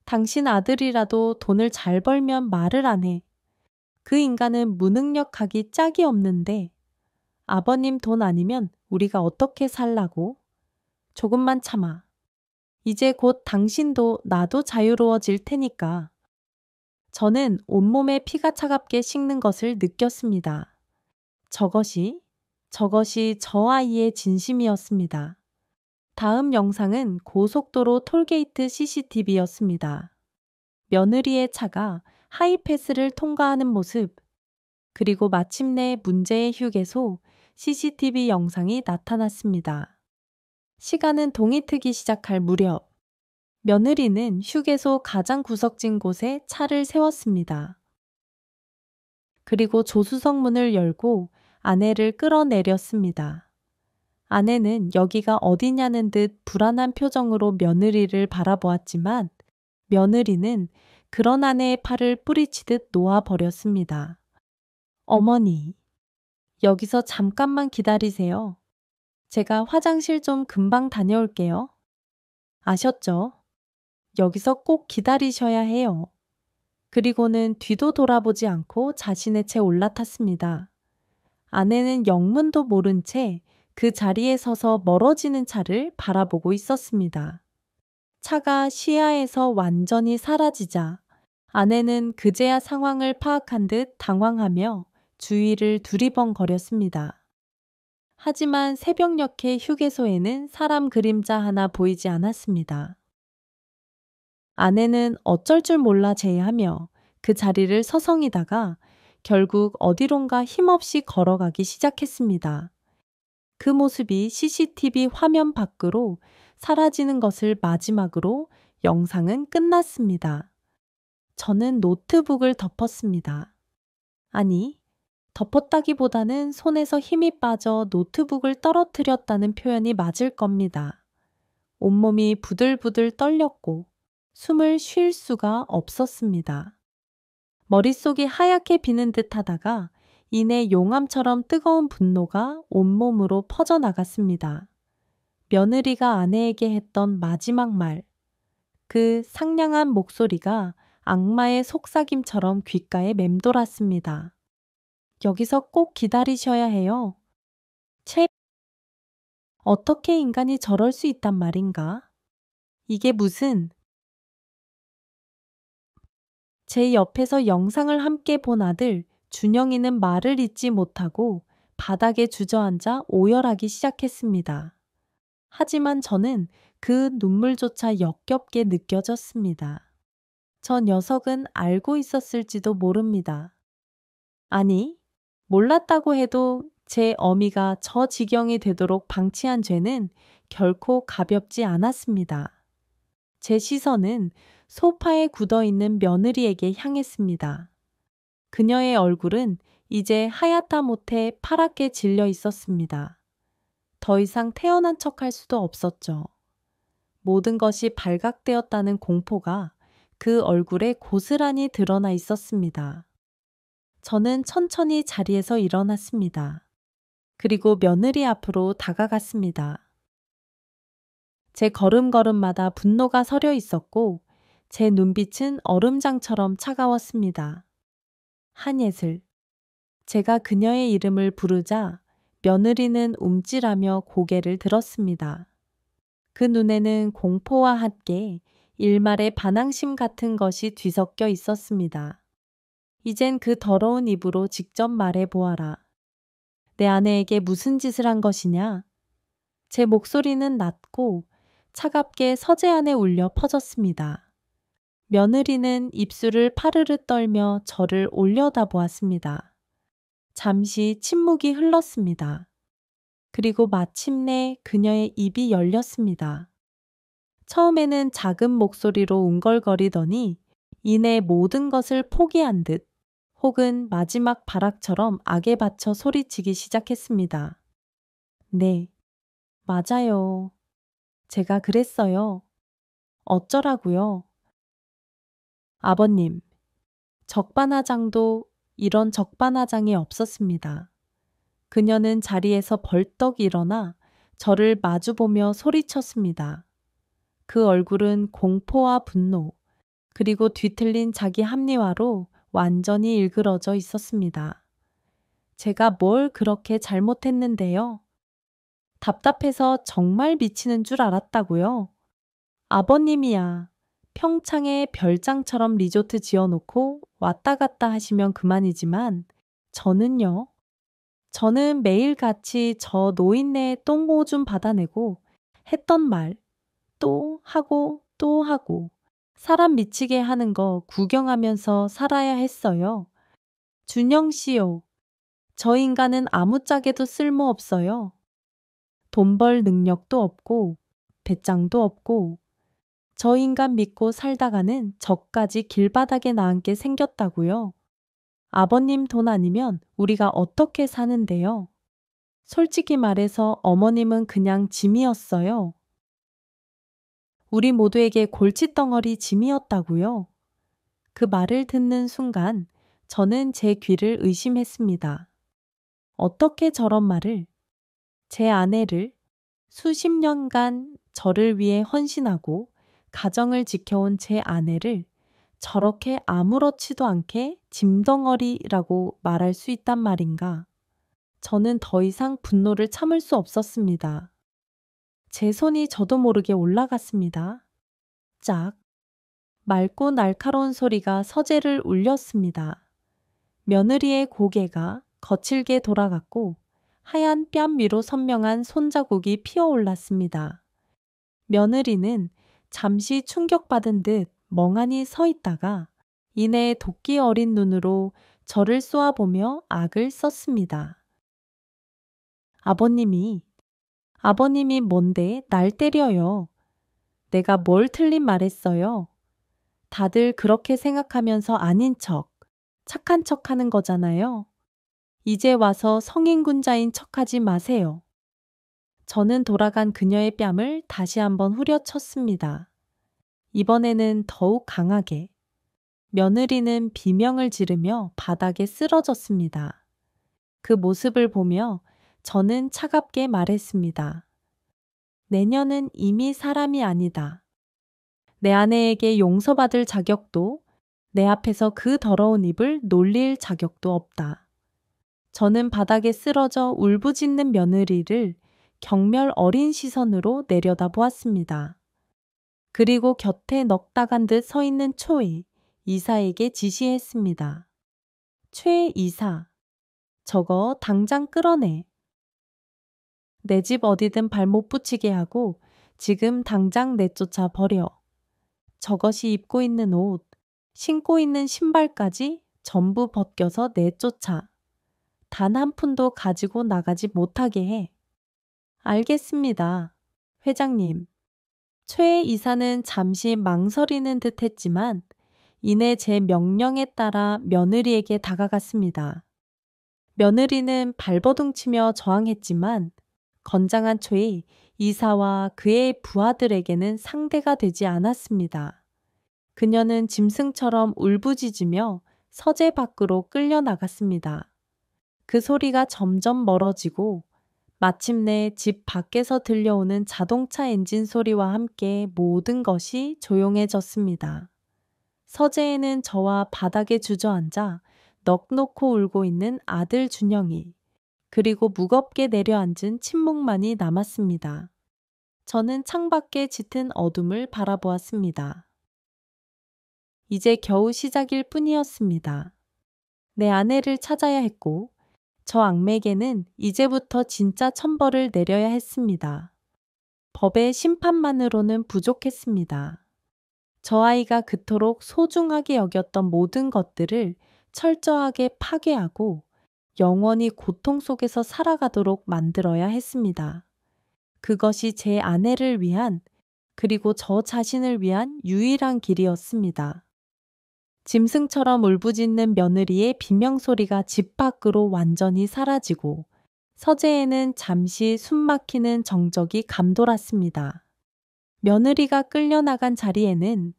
당신 아들이라도 돈을 잘 벌면 말을 안 해. 그 인간은 무능력하기 짝이 없는데 아버님 돈 아니면 우리가 어떻게 살라고? 조금만 참아. 이제 곧 당신도 나도 자유로워질 테니까. 저는 온몸에 피가 차갑게 식는 것을 느꼈습니다. 저것이 저 아이의 진심이었습니다. 다음 영상은 고속도로 톨게이트 CCTV였습니다. 며느리의 차가 하이패스를 통과하는 모습, 그리고 마침내 문제의 휴게소 CCTV 영상이 나타났습니다. 시간은 동이 트기 시작할 무렵, 며느리는 휴게소 가장 구석진 곳에 차를 세웠습니다. 그리고 조수석 문을 열고 아내를 끌어내렸습니다. 아내는 여기가 어디냐는 듯 불안한 표정으로 며느리를 바라보았지만 며느리는 그런 아내의 팔을 뿌리치듯 놓아버렸습니다. 어머니, 여기서 잠깐만 기다리세요. 제가 화장실 좀 금방 다녀올게요. 아셨죠? 여기서 꼭 기다리셔야 해요. 그리고는 뒤도 돌아보지 않고 자신의 채 올라탔습니다. 아내는 영문도 모른 채 그 자리에 서서 멀어지는 차를 바라보고 있었습니다. 차가 시야에서 완전히 사라지자 아내는 그제야 상황을 파악한 듯 당황하며 주위를 두리번거렸습니다. 하지만 새벽녘의 휴게소에는 사람 그림자 하나 보이지 않았습니다. 아내는 어쩔 줄 몰라 제의하며 그 자리를 서성이다가 결국 어디론가 힘없이 걸어가기 시작했습니다. 그 모습이 CCTV 화면 밖으로 사라지는 것을 마지막으로 영상은 끝났습니다. 저는 노트북을 덮었습니다. 아니, 덮었다기보다는 손에서 힘이 빠져 노트북을 떨어뜨렸다는 표현이 맞을 겁니다. 온몸이 부들부들 떨렸고 숨을 쉴 수가 없었습니다. 머릿속이 하얗게 비는 듯 하다가 이내 용암처럼 뜨거운 분노가 온몸으로 퍼져나갔습니다. 며느리가 아내에게 했던 마지막 말, 그 상냥한 목소리가 악마의 속삭임처럼 귓가에 맴돌았습니다. 여기서 꼭 기다리셔야 해요. 채, 어떻게 인간이 저럴 수 있단 말인가? 이게 무슨... 제 옆에서 영상을 함께 본 아들 준영이는 말을 잇지 못하고 바닥에 주저앉아 오열하기 시작했습니다. 하지만 저는 그 눈물조차 역겹게 느껴졌습니다. 저 녀석은 알고 있었을지도 모릅니다. 아니, 몰랐다고 해도 제 어미가 저 지경이 되도록 방치한 죄는 결코 가볍지 않았습니다. 제 시선은 소파에 굳어있는 며느리에게 향했습니다. 그녀의 얼굴은 이제 하얗다 못해 파랗게 질려 있었습니다. 더 이상 태어난 척할 수도 없었죠. 모든 것이 발각되었다는 공포가 그 얼굴에 고스란히 드러나 있었습니다. 저는 천천히 자리에서 일어났습니다. 그리고 며느리 앞으로 다가갔습니다. 제 걸음걸음마다 분노가 서려 있었고 제 눈빛은 얼음장처럼 차가웠습니다. 한예슬. 제가 그녀의 이름을 부르자 며느리는 움찔하며 고개를 들었습니다. 그 눈에는 공포와 함께 일말의 반항심 같은 것이 뒤섞여 있었습니다. 이젠 그 더러운 입으로 직접 말해보아라. 내 아내에게 무슨 짓을 한 것이냐? 제 목소리는 낮고 차갑게 서재 안에 울려 퍼졌습니다. 며느리는 입술을 파르르 떨며 저를 올려다보았습니다. 잠시 침묵이 흘렀습니다. 그리고 마침내 그녀의 입이 열렸습니다. 처음에는 작은 목소리로 웅걸거리더니 이내 모든 것을 포기한 듯 혹은 마지막 발악처럼 악에 받쳐 소리치기 시작했습니다. 네, 맞아요. 제가 그랬어요. 어쩌라고요? 아버님, 적반하장도 이런 적반하장이 없었습니다. 그녀는 자리에서 벌떡 일어나 저를 마주보며 소리쳤습니다. 그 얼굴은 공포와 분노, 그리고 뒤틀린 자기 합리화로 완전히 일그러져 있었습니다. 제가 뭘 그렇게 잘못했는데요? 답답해서 정말 미치는 줄 알았다고요? 아버님이야. 평창에 별장처럼 리조트 지어놓고 왔다 갔다 하시면 그만이지만 저는요. 저는 매일같이 저 노인네의 똥오줌 받아내고 했던 말 또 하고 또 하고 사람 미치게 하는 거 구경하면서 살아야 했어요. 준영 씨요. 저 인간은 아무짝에도 쓸모없어요. 돈 벌 능력도 없고 배짱도 없고 저 인간 믿고 살다가는 저까지 길바닥에 나앉게 생겼다고요. 아버님 돈 아니면 우리가 어떻게 사는데요? 솔직히 말해서 어머님은 그냥 짐이었어요. 우리 모두에게 골칫덩어리 짐이었다고요. 그 말을 듣는 순간 저는 제 귀를 의심했습니다. 어떻게 저런 말을, 제 아내를 수십 년간 저를 위해 헌신하고 가정을 지켜온 제 아내를 저렇게 아무렇지도 않게 짐덩어리라고 말할 수 있단 말인가. 저는 더 이상 분노를 참을 수 없었습니다. 제 손이 저도 모르게 올라갔습니다. 짝. 맑고 날카로운 소리가 서재를 울렸습니다. 며느리의 고개가 거칠게 돌아갔고 하얀 뺨 위로 선명한 손자국이 피어올랐습니다. 며느리는 잠시 충격받은 듯 멍하니 서 있다가 이내 도끼 어린 눈으로 저를 쏘아보며 악을 썼습니다. 아버님이 뭔데 날 때려요. 내가 뭘 틀린 말했어요. 다들 그렇게 생각하면서 아닌 척, 착한 척 하는 거잖아요. 이제 와서 성인군자인 척하지 마세요. 저는 돌아간 그녀의 뺨을 다시 한번 후려쳤습니다. 이번에는 더욱 강하게. 며느리는 비명을 지르며 바닥에 쓰러졌습니다. 그 모습을 보며 저는 차갑게 말했습니다. 내년은 이미 사람이 아니다. 내 아내에게 용서받을 자격도, 내 앞에서 그 더러운 입을 놀릴 자격도 없다. 저는 바닥에 쓰러져 울부짖는 며느리를 경멸 어린 시선으로 내려다보았습니다. 그리고 곁에 넋다간 듯 서 있는 초이 이사에게 지시했습니다. 최 이사, 저거 당장 끌어내. 내 집 어디든 발못 붙이게 하고 지금 당장 내쫓아 버려. 저것이 입고 있는 옷, 신고 있는 신발까지 전부 벗겨서 내쫓아. 단 한 푼도 가지고 나가지 못하게 해. 알겠습니다. 회장님. 최 이사는 잠시 망설이는 듯 했지만 이내 제 명령에 따라 며느리에게 다가갔습니다. 며느리는 발버둥치며 저항했지만 건장한 초이 이사와 그의 부하들에게는 상대가 되지 않았습니다. 그녀는 짐승처럼 울부짖으며 서재 밖으로 끌려나갔습니다. 그 소리가 점점 멀어지고 마침내 집 밖에서 들려오는 자동차 엔진 소리와 함께 모든 것이 조용해졌습니다. 서재에는 저와 바닥에 주저앉아 넋 놓고 울고 있는 아들 준영이, 그리고 무겁게 내려앉은 침묵만이 남았습니다. 저는 창밖에 짙은 어둠을 바라보았습니다. 이제 겨우 시작일 뿐이었습니다. 내 아내를 찾아야 했고 저 악맥에는 이제부터 진짜 천벌을 내려야 했습니다. 법의 심판만으로는 부족했습니다. 저 아이가 그토록 소중하게 여겼던 모든 것들을 철저하게 파괴하고 영원히 고통 속에서 살아가도록 만들어야 했습니다. 그것이 제 아내를 위한, 그리고 저 자신을 위한 유일한 길이었습니다. 짐승처럼 울부짖는 며느리의 비명소리가 집 밖으로 완전히 사라지고 서재에는 잠시 숨막히는 정적이 감돌았습니다. 며느리가 끌려나간 자리에는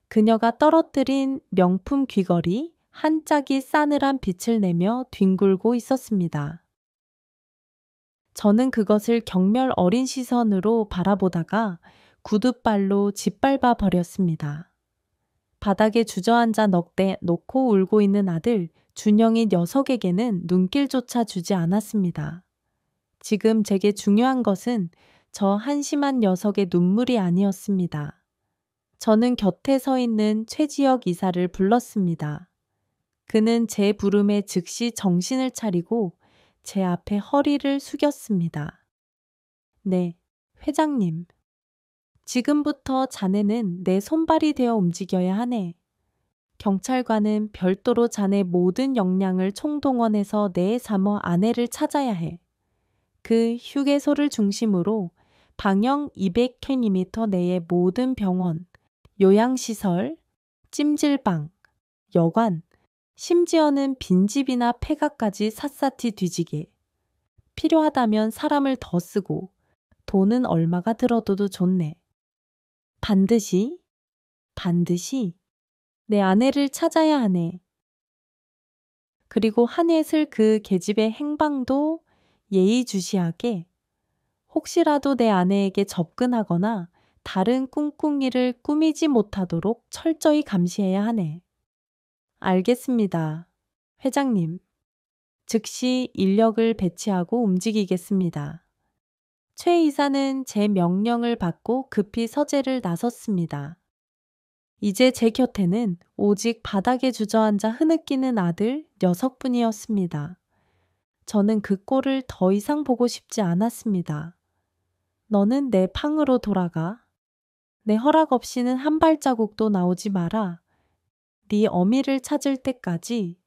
그녀가 떨어뜨린 명품 귀걸이 한 짝이 싸늘한 빛을 내며 뒹굴고 있었습니다. 저는 그것을 경멸 어린 시선으로 바라보다가 구둣발로 짓밟아 버렸습니다. 바닥에 주저앉아 넋대 놓고 울고 있는 아들 준영이 녀석에게는 눈길조차 주지 않았습니다. 지금 제게 중요한 것은 저 한심한 녀석의 눈물이 아니었습니다. 저는 곁에 서 있는 최지혁 이사를 불렀습니다. 그는 제 부름에 즉시 정신을 차리고 제 앞에 허리를 숙였습니다. 네, 회장님. 지금부터 자네는 내 손발이 되어 움직여야 하네. 경찰관은 별도로 자네 모든 역량을 총동원해서 내 사모 아내를 찾아야 해. 그 휴게소를 중심으로 방영 200km 내의 모든 병원, 요양시설, 찜질방, 여관, 심지어는 빈집이나 폐가까지 샅샅이 뒤지게. 필요하다면 사람을 더 쓰고 돈은 얼마가 들어도 좋네. 반드시 내 아내를 찾아야 하네. 그리고 하넷을 그 계집의 행방도 예의주시하게, 혹시라도 내 아내에게 접근하거나 다른 꿍꿍이를 꾸미지 못하도록 철저히 감시해야 하네. 알겠습니다. 회장님. 즉시 인력을 배치하고 움직이겠습니다. 최 이사는 제 명령을 받고 급히 서재를 나섰습니다. 이제 제 곁에는 오직 바닥에 주저앉아 흐느끼는 아들 녀석뿐이었습니다. 저는 그 꼴을 더 이상 보고 싶지 않았습니다. 너는 내 팡으로 돌아가. 내 허락 없이는 한 발자국도 나오지 마라. 네 어미를 찾을 때까지,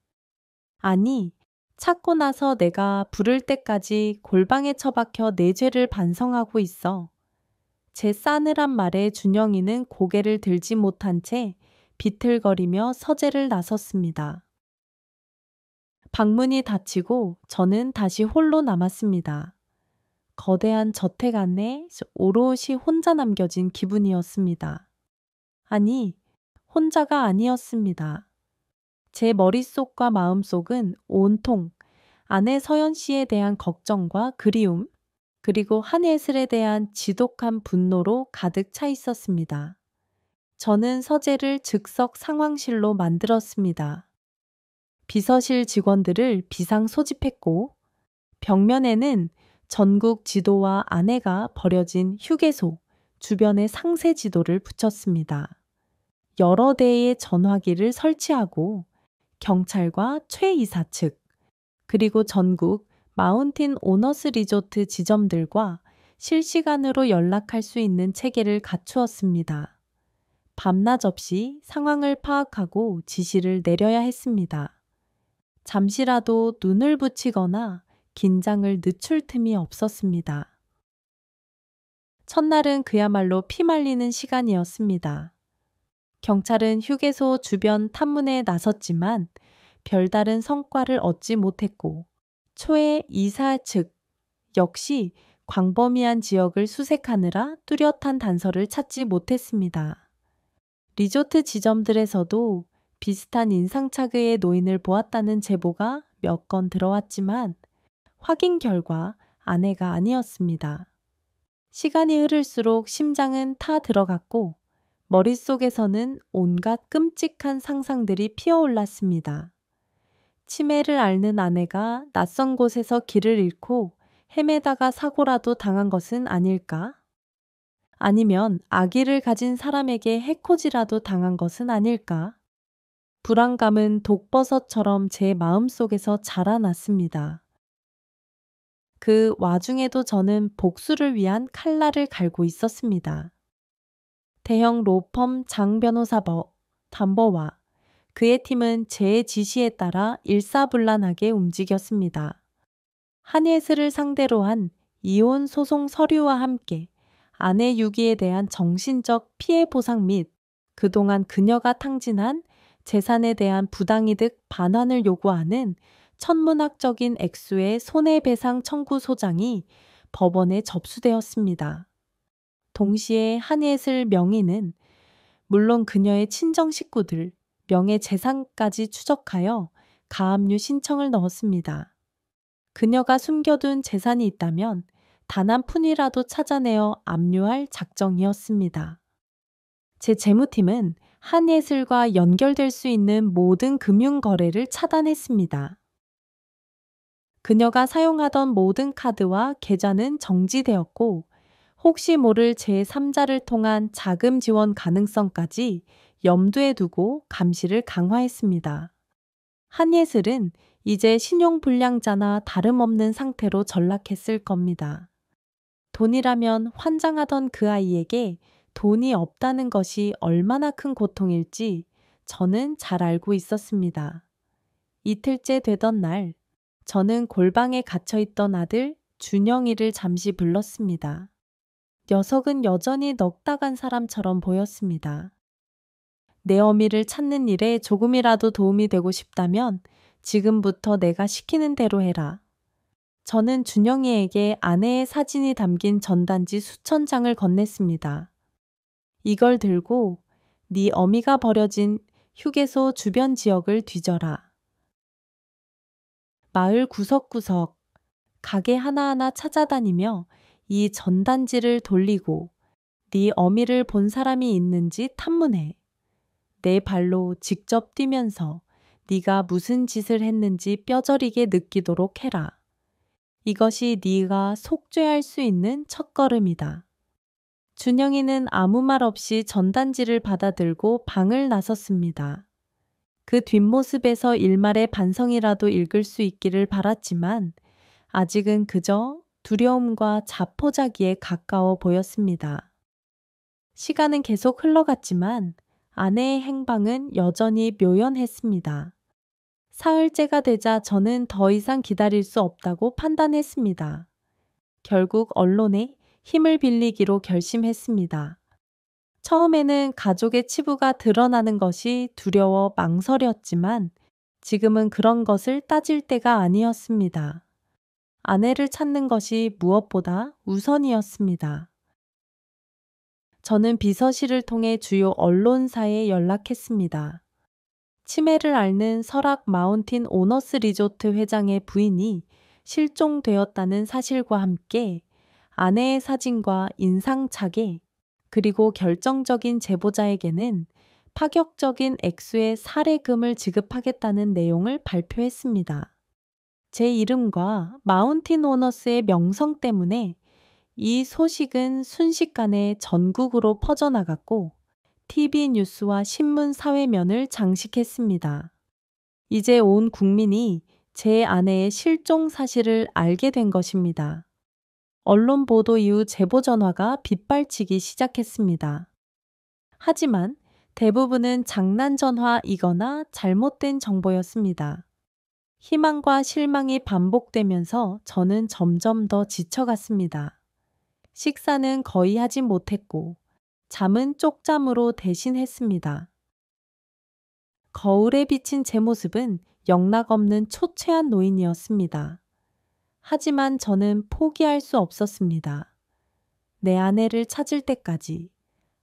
아니, 찾고 나서 내가 부를 때까지 골방에 처박혀 내 죄를 반성하고 있어. 제 싸늘한 말에 준영이는 고개를 들지 못한 채 비틀거리며 서재를 나섰습니다. 방문이 닫히고 저는 다시 홀로 남았습니다. 거대한 저택 안에 오롯이 혼자 남겨진 기분이었습니다. 아니, 혼자가 아니었습니다. 제 머릿속과 마음속은 온통 아내 서연 씨에 대한 걱정과 그리움, 그리고 한예슬에 대한 지독한 분노로 가득 차 있었습니다. 저는 서재를 즉석 상황실로 만들었습니다. 비서실 직원들을 비상 소집했고, 벽면에는 전국 지도와 아내가 버려진 휴게소, 주변의 상세 지도를 붙였습니다. 여러 대의 전화기를 설치하고 경찰과 최 이사 측, 그리고 전국 마운틴 오너스 리조트 지점들과 실시간으로 연락할 수 있는 체계를 갖추었습니다. 밤낮 없이 상황을 파악하고 지시를 내려야 했습니다. 잠시라도 눈을 붙이거나 긴장을 늦출 틈이 없었습니다. 첫날은 그야말로 피말리는 시간이었습니다. 경찰은 휴게소 주변 탐문에 나섰지만 별다른 성과를 얻지 못했고, 초의 이사 측 역시 광범위한 지역을 수색하느라 뚜렷한 단서를 찾지 못했습니다. 리조트 지점들에서도 비슷한 인상착의의 노인을 보았다는 제보가 몇 건 들어왔지만 확인 결과 아내가 아니었습니다. 시간이 흐를수록 심장은 타 들어갔고 머릿속에서는 온갖 끔찍한 상상들이 피어올랐습니다. 치매를 앓는 아내가 낯선 곳에서 길을 잃고 헤매다가 사고라도 당한 것은 아닐까? 아니면 아기를 가진 사람에게 해코지라도 당한 것은 아닐까? 불안감은 독버섯처럼 제 마음속에서 자라났습니다. 그 와중에도 저는 복수를 위한 칼날을 갈고 있었습니다. 대형 로펌 장 변호사 담버와 그의 팀은 제 지시에 따라 일사불란하게 움직였습니다. 한예슬을 상대로 한 이혼 소송 서류와 함께 아내 유기에 대한 정신적 피해 보상 및 그동안 그녀가 탕진한 재산에 대한 부당이득 반환을 요구하는 천문학적인 액수의 손해배상 청구 소장이 법원에 접수되었습니다. 동시에 한예슬 명의는 물론 그녀의 친정 식구들, 명예재산까지 추적하여 가압류 신청을 넣었습니다. 그녀가 숨겨둔 재산이 있다면 단 한 푼이라도 찾아내어 압류할 작정이었습니다. 제 재무팀은 한예슬과 연결될 수 있는 모든 금융 거래를 차단했습니다. 그녀가 사용하던 모든 카드와 계좌는 정지되었고 혹시 모를 제3자를 통한 자금 지원 가능성까지 염두에 두고 감시를 강화했습니다. 한예슬은 이제 신용불량자나 다름없는 상태로 전락했을 겁니다. 돈이라면 환장하던 그 아이에게 돈이 없다는 것이 얼마나 큰 고통일지 저는 잘 알고 있었습니다. 이틀째 되던 날, 저는 골방에 갇혀있던 아들 준영이를 잠시 불렀습니다. 녀석은 여전히 넉다간 사람처럼 보였습니다. 내 어미를 찾는 일에 조금이라도 도움이 되고 싶다면 지금부터 내가 시키는 대로 해라. 저는 준영이에게 아내의 사진이 담긴 전단지 수천 장을 건넸습니다. 이걸 들고 네 어미가 버려진 휴게소 주변 지역을 뒤져라. 마을 구석구석, 가게 하나하나 찾아다니며 이 전단지를 돌리고 네 어미를 본 사람이 있는지 탐문해. 내 발로 직접 뛰면서 네가 무슨 짓을 했는지 뼈저리게 느끼도록 해라. 이것이 네가 속죄할 수 있는 첫걸음이다. 준영이는 아무 말 없이 전단지를 받아들고 방을 나섰습니다. 그 뒷모습에서 일말의 반성이라도 읽을 수 있기를 바랐지만 아직은 그저 두려움과 자포자기에 가까워 보였습니다. 시간은 계속 흘러갔지만 아내의 행방은 여전히 묘연했습니다. 사흘째가 되자 저는 더 이상 기다릴 수 없다고 판단했습니다. 결국 언론에 힘을 빌리기로 결심했습니다. 처음에는 가족의 치부가 드러나는 것이 두려워 망설였지만 지금은 그런 것을 따질 때가 아니었습니다. 아내를 찾는 것이 무엇보다 우선이었습니다. 저는 비서실을 통해 주요 언론사에 연락했습니다. 치매를 앓는 설악 마운틴 오너스 리조트 회장의 부인이 실종되었다는 사실과 함께 아내의 사진과 인상착의 그리고 결정적인 제보자에게는 파격적인 액수의 살해금을 지급하겠다는 내용을 발표했습니다. 제 이름과 마운틴 오너스의 명성 때문에 이 소식은 순식간에 전국으로 퍼져나갔고 TV 뉴스와 신문 사회면을 장식했습니다. 이제 온 국민이 제 아내의 실종 사실을 알게 된 것입니다. 언론 보도 이후 제보 전화가 빗발치기 시작했습니다. 하지만 대부분은 장난 전화이거나 잘못된 정보였습니다. 희망과 실망이 반복되면서 저는 점점 더 지쳐갔습니다. 식사는 거의 하지 못했고 잠은 쪽잠으로 대신했습니다. 거울에 비친 제 모습은 영락없는 초췌한 노인이었습니다. 하지만 저는 포기할 수 없었습니다. 내 아내를 찾을 때까지,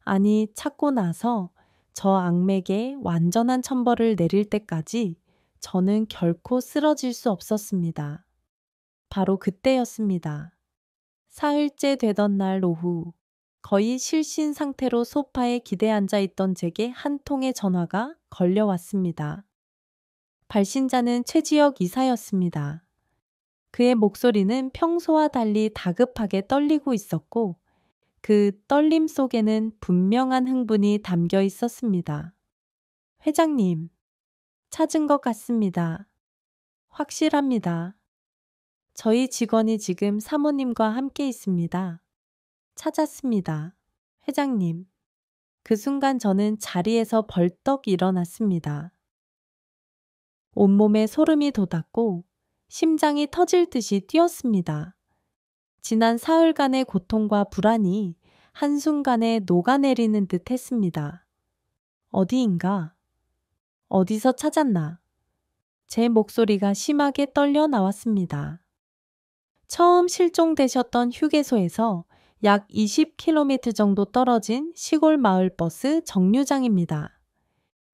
아니 찾고 나서 저 악맥에 완전한 천벌을 내릴 때까지 저는 결코 쓰러질 수 없었습니다. 바로 그때였습니다. 사흘째 되던 날 오후, 거의 실신 상태로 소파에 기대앉아 있던 제게 한 통의 전화가 걸려왔습니다. 발신자는 최지혁 이사였습니다. 그의 목소리는 평소와 달리 다급하게 떨리고 있었고 그 떨림 속에는 분명한 흥분이 담겨 있었습니다. 회장님, 찾은 것 같습니다. 확실합니다. 저희 직원이 지금 사모님과 함께 있습니다. 찾았습니다. 회장님. 그 순간 저는 자리에서 벌떡 일어났습니다. 온몸에 소름이 돋았고 심장이 터질 듯이 뛰었습니다. 지난 사흘간의 고통과 불안이 한순간에 녹아내리는 듯 했습니다. 어디인가? 어디서 찾았나? 제 목소리가 심하게 떨려 나왔습니다. 처음 실종되셨던 휴게소에서 약 20km 정도 떨어진 시골 마을 버스 정류장입니다.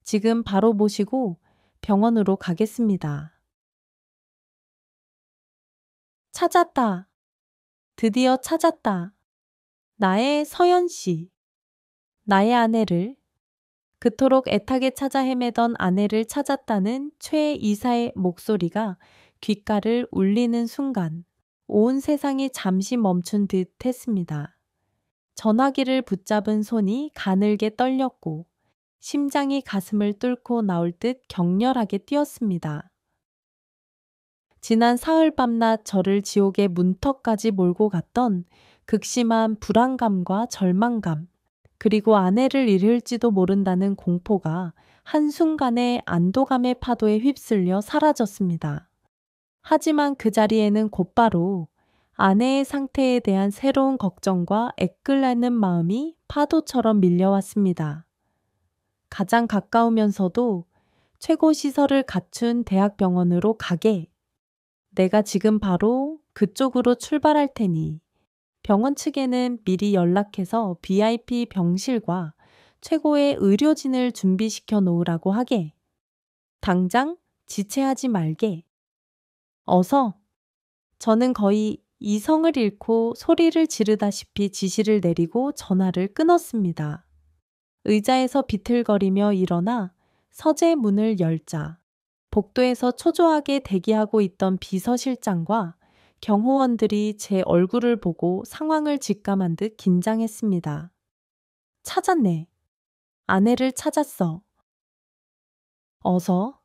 지금 바로 모시고 병원으로 가겠습니다. 찾았다. 드디어 찾았다. 나의 서연 씨. 나의 아내를, 그토록 애타게 찾아 헤매던 아내를 찾았다는 최 이사의 목소리가 귓가를 울리는 순간 온 세상이 잠시 멈춘 듯 했습니다. 전화기를 붙잡은 손이 가늘게 떨렸고 심장이 가슴을 뚫고 나올 듯 격렬하게 뛰었습니다. 지난 사흘 밤낮 저를 지옥의 문턱까지 몰고 갔던 극심한 불안감과 절망감, 그리고 아내를 잃을지도 모른다는 공포가 한순간에 안도감의 파도에 휩쓸려 사라졌습니다. 하지만 그 자리에는 곧바로 아내의 상태에 대한 새로운 걱정과 애끌나는 마음이 파도처럼 밀려왔습니다. 가장 가까우면서도 최고 시설을 갖춘 대학병원으로 가게. 내가 지금 바로 그쪽으로 출발할 테니 병원 측에는 미리 연락해서 VIP 병실과 최고의 의료진을 준비시켜 놓으라고 하게. 당장 지체하지 말게. 어서. 저는 거의 이성을 잃고 소리를 지르다시피 지시를 내리고 전화를 끊었습니다. 의자에서 비틀거리며 일어나 서재 문을 열자 복도에서 초조하게 대기하고 있던 비서실장과 경호원들이 제 얼굴을 보고 상황을 직감한 듯 긴장했습니다. 찾았네. 아내를 찾았어. 어서.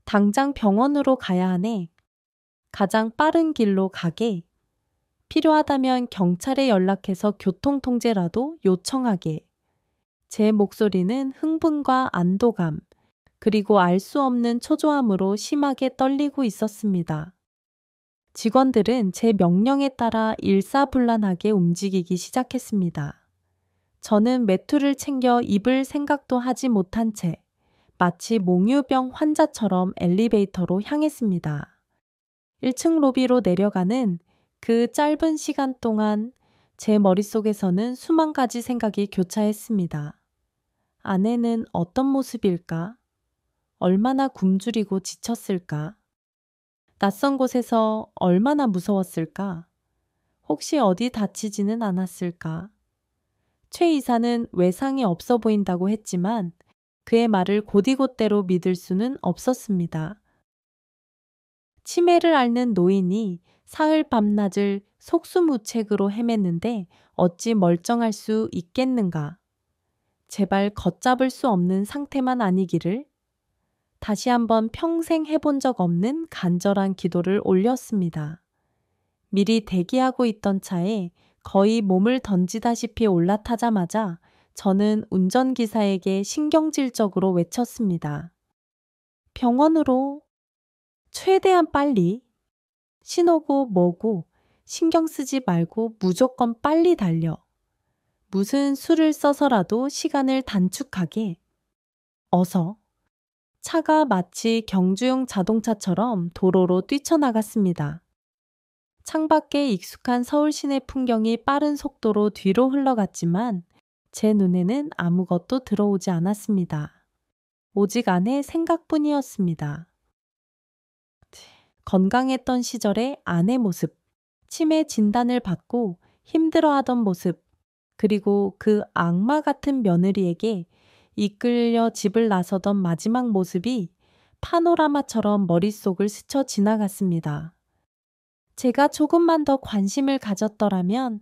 당장 병원으로 가야 하네. 가장 빠른 길로 가게. 필요하다면 경찰에 연락해서 교통통제라도 요청하게. 제 목소리는 흥분과 안도감, 그리고 알 수 없는 초조함으로 심하게 떨리고 있었습니다. 직원들은 제 명령에 따라 일사불란하게 움직이기 시작했습니다. 저는 매투를 챙겨 입을 생각도 하지 못한 채 마치 몽유병 환자처럼 엘리베이터로 향했습니다. 1층 로비로 내려가는 그 짧은 시간 동안 제 머릿속에서는 수만 가지 생각이 교차했습니다. 아내는 어떤 모습일까? 얼마나 굶주리고 지쳤을까? 낯선 곳에서 얼마나 무서웠을까? 혹시 어디 다치지는 않았을까? 최 이사는 외상이 없어 보인다고 했지만 그의 말을 곧이곧대로 믿을 수는 없었습니다. 치매를 앓는 노인이 사흘 밤낮을 속수무책으로 헤맸는데 어찌 멀쩡할 수 있겠는가? 제발 걷잡을 수 없는 상태만 아니기를. 다시 한번 평생 해본 적 없는 간절한 기도를 올렸습니다. 미리 대기하고 있던 차에 거의 몸을 던지다시피 올라타자마자 저는 운전기사에게 신경질적으로 외쳤습니다. 병원으로 최대한 빨리. 신호고 뭐고 신경 쓰지 말고 무조건 빨리 달려. 무슨 수를 써서라도 시간을 단축하게. 어서. 차가 마치 경주용 자동차처럼 도로로 뛰쳐나갔습니다. 창밖에 익숙한 서울 시내 풍경이 빠른 속도로 뒤로 흘러갔지만 제 눈에는 아무것도 들어오지 않았습니다. 오직 안에 생각뿐이었습니다. 건강했던 시절의 아내 모습, 치매 진단을 받고 힘들어하던 모습, 그리고 그 악마 같은 며느리에게 이끌려 집을 나서던 마지막 모습이 파노라마처럼 머릿속을 스쳐 지나갔습니다. 제가 조금만 더 관심을 가졌더라면,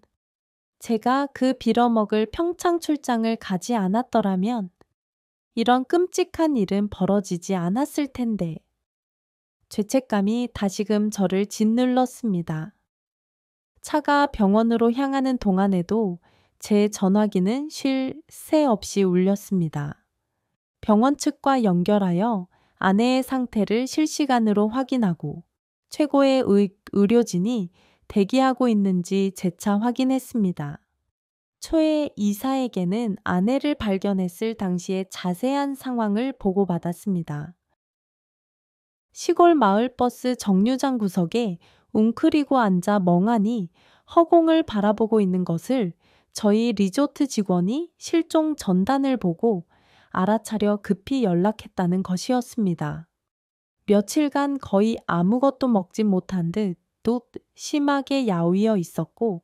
제가 그 빌어먹을 평창 출장을 가지 않았더라면 이런 끔찍한 일은 벌어지지 않았을 텐데. 죄책감이 다시금 저를 짓눌렀습니다. 차가 병원으로 향하는 동안에도 제 전화기는 쉴 새 없이 울렸습니다. 병원 측과 연결하여 아내의 상태를 실시간으로 확인하고 최고의 의료진이 대기하고 있는지 재차 확인했습니다. 초에 이사에게는 아내를 발견했을 당시의 자세한 상황을 보고받았습니다. 시골 마을 버스 정류장 구석에 웅크리고 앉아 멍하니 허공을 바라보고 있는 것을 저희 리조트 직원이 실종 전단을 보고 알아차려 급히 연락했다는 것이었습니다. 며칠간 거의 아무것도 먹지 못한 듯 또 심하게 야위어 있었고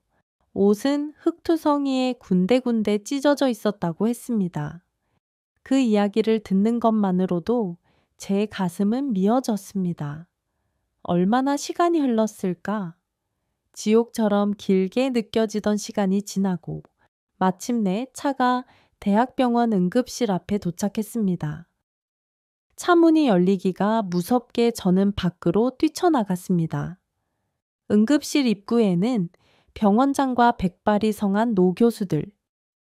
옷은 흙투성이에 군데군데 찢어져 있었다고 했습니다. 그 이야기를 듣는 것만으로도 제 가슴은 미어졌습니다. 얼마나 시간이 흘렀을까? 지옥처럼 길게 느껴지던 시간이 지나고 마침내 차가 대학병원 응급실 앞에 도착했습니다. 차 문이 열리기가 무섭게 저는 밖으로 뛰쳐나갔습니다. 응급실 입구에는 병원장과 백발이 성한 노교수들,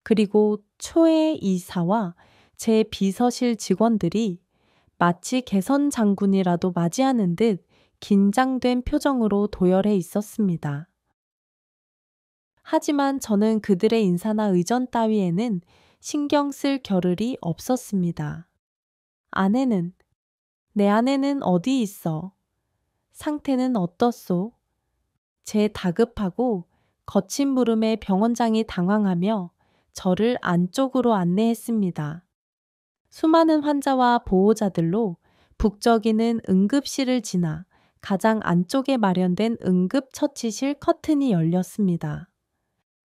그리고 초의 이사와 제 비서실 직원들이 마치 개선 장군이라도 맞이하는 듯 긴장된 표정으로 도열해 있었습니다. 하지만 저는 그들의 인사나 의전 따위에는 신경 쓸 겨를이 없었습니다. 아내는, 내 아내는 어디 있어? 상태는 어떻소? 제 다급하고 거친 물음에 병원장이 당황하며 저를 안쪽으로 안내했습니다. 수많은 환자와 보호자들로 북적이는 응급실을 지나 가장 안쪽에 마련된 응급처치실 커튼이 열렸습니다.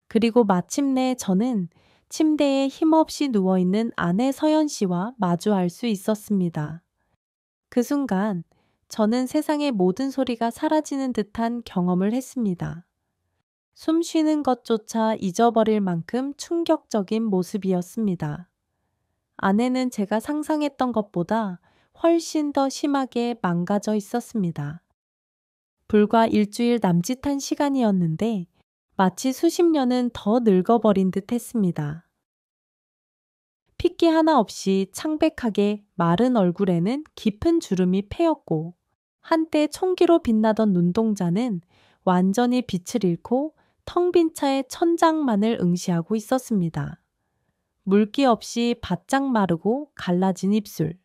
그리고 마침내 저는 침대에 힘없이 누워있는 아내 서연 씨와 마주할 수 있었습니다. 그 순간 저는 세상의 모든 소리가 사라지는 듯한 경험을 했습니다. 숨 쉬는 것조차 잊어버릴 만큼 충격적인 모습이었습니다. 아내는 제가 상상했던 것보다 훨씬 더 심하게 망가져 있었습니다. 불과 일주일 남짓한 시간이었는데 마치 수십 년은 더 늙어버린 듯 했습니다. 핏기 하나 없이 창백하게 마른 얼굴에는 깊은 주름이 패였고 한때 총기로 빛나던 눈동자는 완전히 빛을 잃고 텅 빈 차의 천장만을 응시하고 있었습니다. 물기 없이 바짝 마르고 갈라진 입술,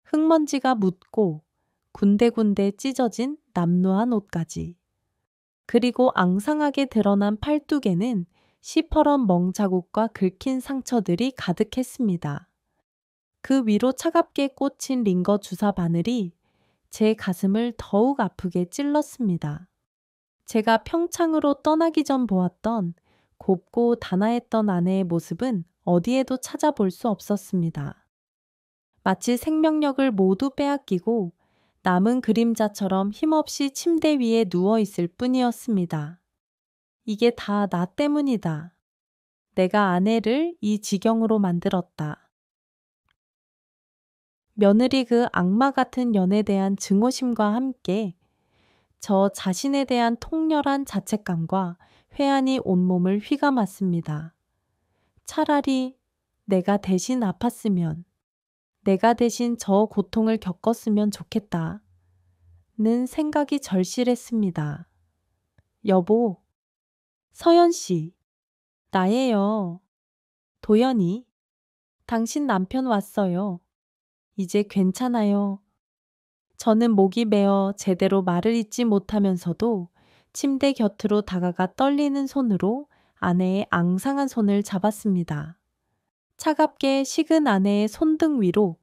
흙먼지가 묻고 군데군데 찢어진 남루한 옷까지. 그리고 앙상하게 드러난 팔뚝에는 시퍼런 멍자국과 긁힌 상처들이 가득했습니다. 그 위로 차갑게 꽂힌 링거 주사 바늘이 제 가슴을 더욱 아프게 찔렀습니다. 제가 평창으로 떠나기 전 보았던 곱고 단아했던 아내의 모습은 어디에도 찾아볼 수 없었습니다. 마치 생명력을 모두 빼앗기고 남은 그림자처럼 힘없이 침대 위에 누워 있을 뿐이었습니다. 이게 다 나 때문이다. 내가 아내를 이 지경으로 만들었다. 며느리 그 악마 같은 연에 대한 증오심과 함께 저 자신에 대한 통렬한 자책감과 회한이 온몸을 휘감았습니다. 차라리 내가 대신 아팠으면, 내가 대신 저 고통을 겪었으면 좋겠다. 는 생각이 절실했습니다. 여보, 서연 씨, 나예요. 도연이, 당신 남편 왔어요. 이제 괜찮아요. 저는 목이 메어 제대로 말을 잇지 못하면서도 침대 곁으로 다가가 떨리는 손으로 아내의 앙상한 손을 잡았습니다. 차갑게 식은 아내의 손등 위로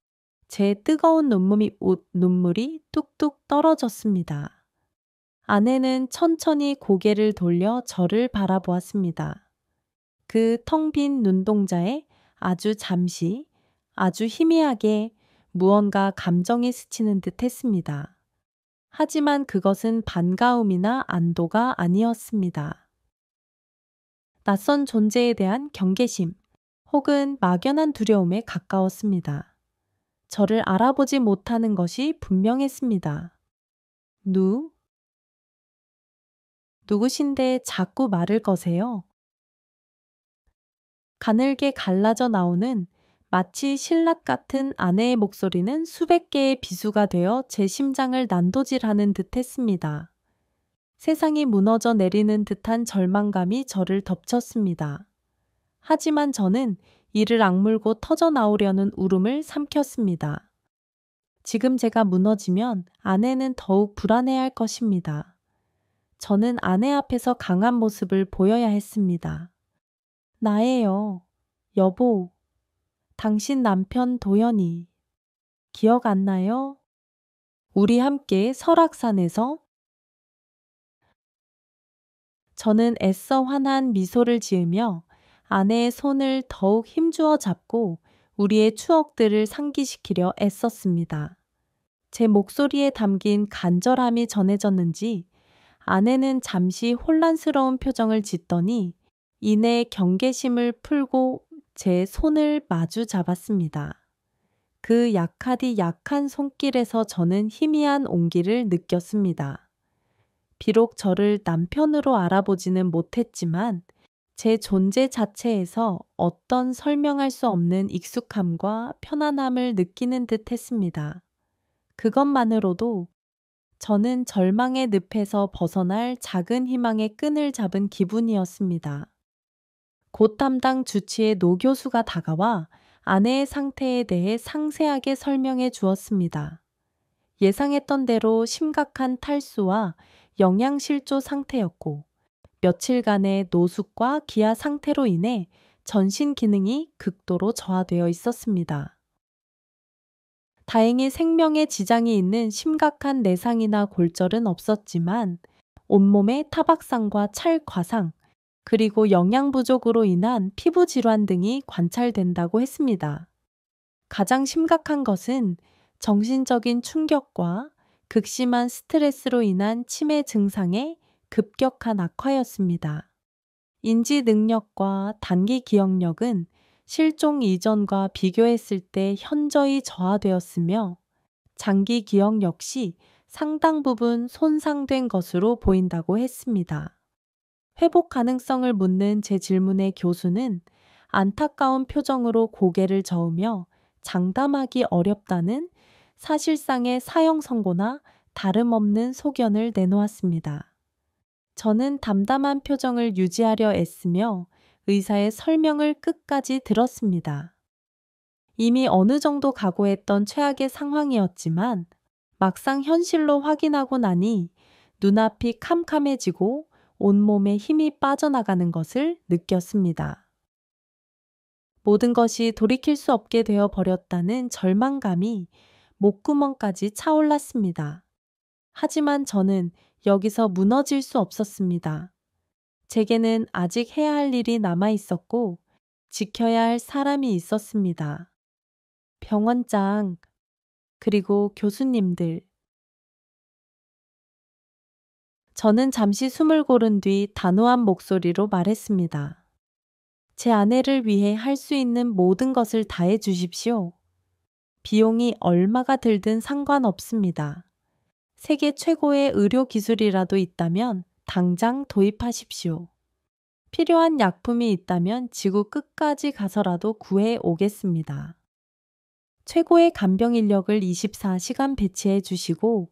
제 뜨거운 눈물이 뚝뚝 떨어졌습니다. 아내는 천천히 고개를 돌려 저를 바라보았습니다. 그 텅 빈 눈동자에 아주 잠시, 아주 희미하게 무언가 감정이 스치는 듯 했습니다. 하지만 그것은 반가움이나 안도가 아니었습니다. 낯선 존재에 대한 경계심 혹은 막연한 두려움에 가까웠습니다. 저를 알아보지 못하는 것이 분명했습니다. 누구신데 자꾸 말을 거세요? 가늘게 갈라져 나오는 마치 신라 같은 아내의 목소리는 수백 개의 비수가 되어 제 심장을 난도질하는 듯 했습니다. 세상이 무너져 내리는 듯한 절망감이 저를 덮쳤습니다. 하지만 저는 이를 악물고 터져 나오려는 울음을 삼켰습니다. 지금 제가 무너지면 아내는 더욱 불안해할 것입니다. 저는 아내 앞에서 강한 모습을 보여야 했습니다. 나예요. 여보. 당신 남편 도연이. 기억 안 나요? 우리 함께 설악산에서. 저는 애써 환한 미소를 지으며 아내의 손을 더욱 힘주어 잡고 우리의 추억들을 상기시키려 애썼습니다. 제 목소리에 담긴 간절함이 전해졌는지 아내는 잠시 혼란스러운 표정을 짓더니 이내 경계심을 풀고 제 손을 마주 잡았습니다. 그 약하디 약한 손길에서 저는 희미한 온기를 느꼈습니다. 비록 저를 남편으로 알아보지는 못했지만 제 존재 자체에서 어떤 설명할 수 없는 익숙함과 편안함을 느끼는 듯 했습니다. 그것만으로도 저는 절망의 늪에서 벗어날 작은 희망의 끈을 잡은 기분이었습니다. 곧 담당 주치의 노 교수가 다가와 아내의 상태에 대해 상세하게 설명해 주었습니다. 예상했던 대로 심각한 탈수와 영양실조 상태였고 며칠간의 노숙과 기아 상태로 인해 전신 기능이 극도로 저하되어 있었습니다. 다행히 생명에 지장이 있는 심각한 내상이나 골절은 없었지만 온몸의 타박상과 찰과상, 그리고 영양 부족으로 인한 피부 질환 등이 관찰된다고 했습니다. 가장 심각한 것은 정신적인 충격과 극심한 스트레스로 인한 치매 증상의 급격한 악화였습니다. 인지 능력과 단기 기억력은 실종 이전과 비교했을 때 현저히 저하되었으며 장기 기억 역시 상당 부분 손상된 것으로 보인다고 했습니다. 회복 가능성을 묻는 제 질문에 교수는 안타까운 표정으로 고개를 저으며 장담하기 어렵다는 사실상의 사형 선고나 다름없는 소견을 내놓았습니다. 저는 담담한 표정을 유지하려 애쓰며 의사의 설명을 끝까지 들었습니다. 이미 어느 정도 각오했던 최악의 상황이었지만 막상 현실로 확인하고 나니 눈앞이 캄캄해지고 온몸에 힘이 빠져나가는 것을 느꼈습니다. 모든 것이 돌이킬 수 없게 되어 버렸다는 절망감이 목구멍까지 차올랐습니다. 하지만 저는 여기서 무너질 수 없었습니다. 제게는 아직 해야 할 일이 남아 있었고 지켜야 할 사람이 있었습니다. 병원장, 그리고 교수님들. 저는 잠시 숨을 고른 뒤 단호한 목소리로 말했습니다. 제 아내를 위해 할 수 있는 모든 것을 다해 주십시오. 비용이 얼마가 들든 상관없습니다. 세계 최고의 의료 기술이라도 있다면 당장 도입하십시오. 필요한 약품이 있다면 지구 끝까지 가서라도 구해 오겠습니다. 최고의 간병 인력을 24시간 배치해 주시고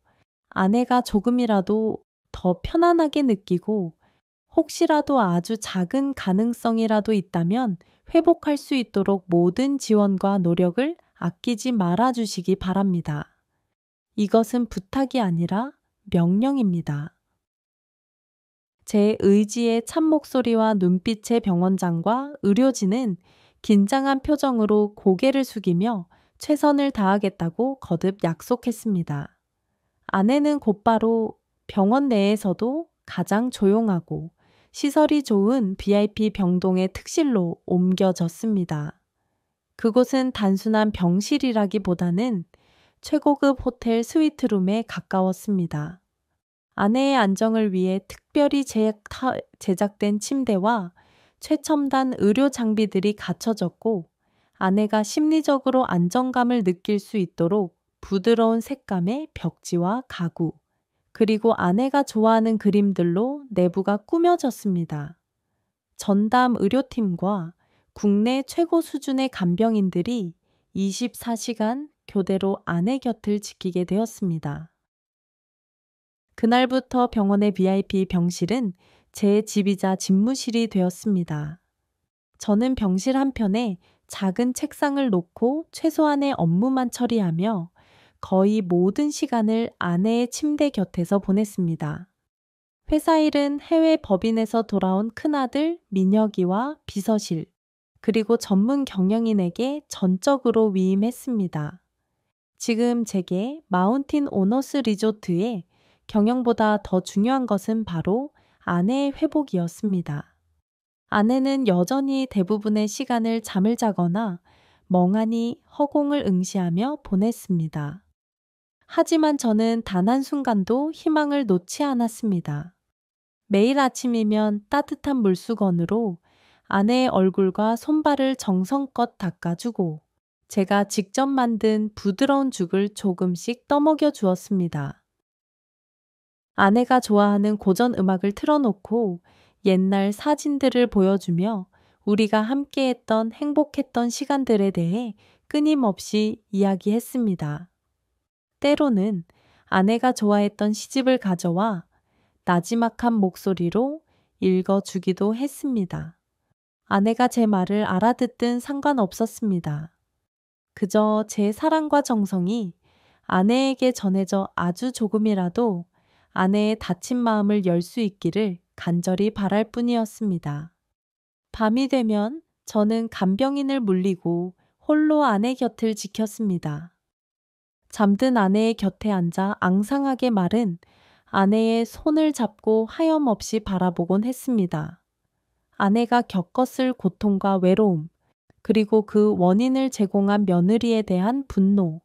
아내가 조금이라도 더 편안하게 느끼고 혹시라도 아주 작은 가능성이라도 있다면 회복할 수 있도록 모든 지원과 노력을 아끼지 말아 주시기 바랍니다. 이것은 부탁이 아니라 명령입니다. 제 의지의 참 목소리와 눈빛의 병원장과 의료진은 긴장한 표정으로 고개를 숙이며 최선을 다하겠다고 거듭 약속했습니다. 아내는 곧바로 병원 내에서도 가장 조용하고 시설이 좋은 VIP 병동의 특실로 옮겨졌습니다. 그곳은 단순한 병실이라기보다는 최고급 호텔 스위트룸에 가까웠습니다. 아내의 안정을 위해 특별히 제작된 침대와 최첨단 의료 장비들이 갖춰졌고 아내가 심리적으로 안정감을 느낄 수 있도록 부드러운 색감의 벽지와 가구, 그리고 아내가 좋아하는 그림들로 내부가 꾸며졌습니다. 전담 의료팀과 국내 최고 수준의 간병인들이 24시간 교대로 아내 곁을 지키게 되었습니다. 그날부터 병원의 VIP 병실은 제 집이자 집무실이 되었습니다. 저는 병실 한편에 작은 책상을 놓고 최소한의 업무만 처리하며 거의 모든 시간을 아내의 침대 곁에서 보냈습니다. 회사 일은 해외 법인에서 돌아온 큰아들 민혁이와 비서실, 그리고 전문 경영인에게 전적으로 위임했습니다. 지금 제게 마운틴 오너스 리조트의 경영보다 더 중요한 것은 바로 아내의 회복이었습니다. 아내는 여전히 대부분의 시간을 잠을 자거나 멍하니 허공을 응시하며 보냈습니다. 하지만 저는 단 한순간도 희망을 놓지 않았습니다. 매일 아침이면 따뜻한 물수건으로 아내의 얼굴과 손발을 정성껏 닦아주고 제가 직접 만든 부드러운 죽을 조금씩 떠먹여 주었습니다. 아내가 좋아하는 고전 음악을 틀어놓고 옛날 사진들을 보여주며 우리가 함께했던 행복했던 시간들에 대해 끊임없이 이야기했습니다. 때로는 아내가 좋아했던 시집을 가져와 나지막한 목소리로 읽어주기도 했습니다. 아내가 제 말을 알아듣든 상관없었습니다. 그저 제 사랑과 정성이 아내에게 전해져 아주 조금이라도 아내의 다친 마음을 열 수 있기를 간절히 바랄 뿐이었습니다. 밤이 되면 저는 간병인을 물리고 홀로 아내 곁을 지켰습니다. 잠든 아내의 곁에 앉아 앙상하게 말은 아내의 손을 잡고 하염없이 바라보곤 했습니다. 아내가 겪었을 고통과 외로움, 그리고 그 원인을 제공한 며느리에 대한 분노,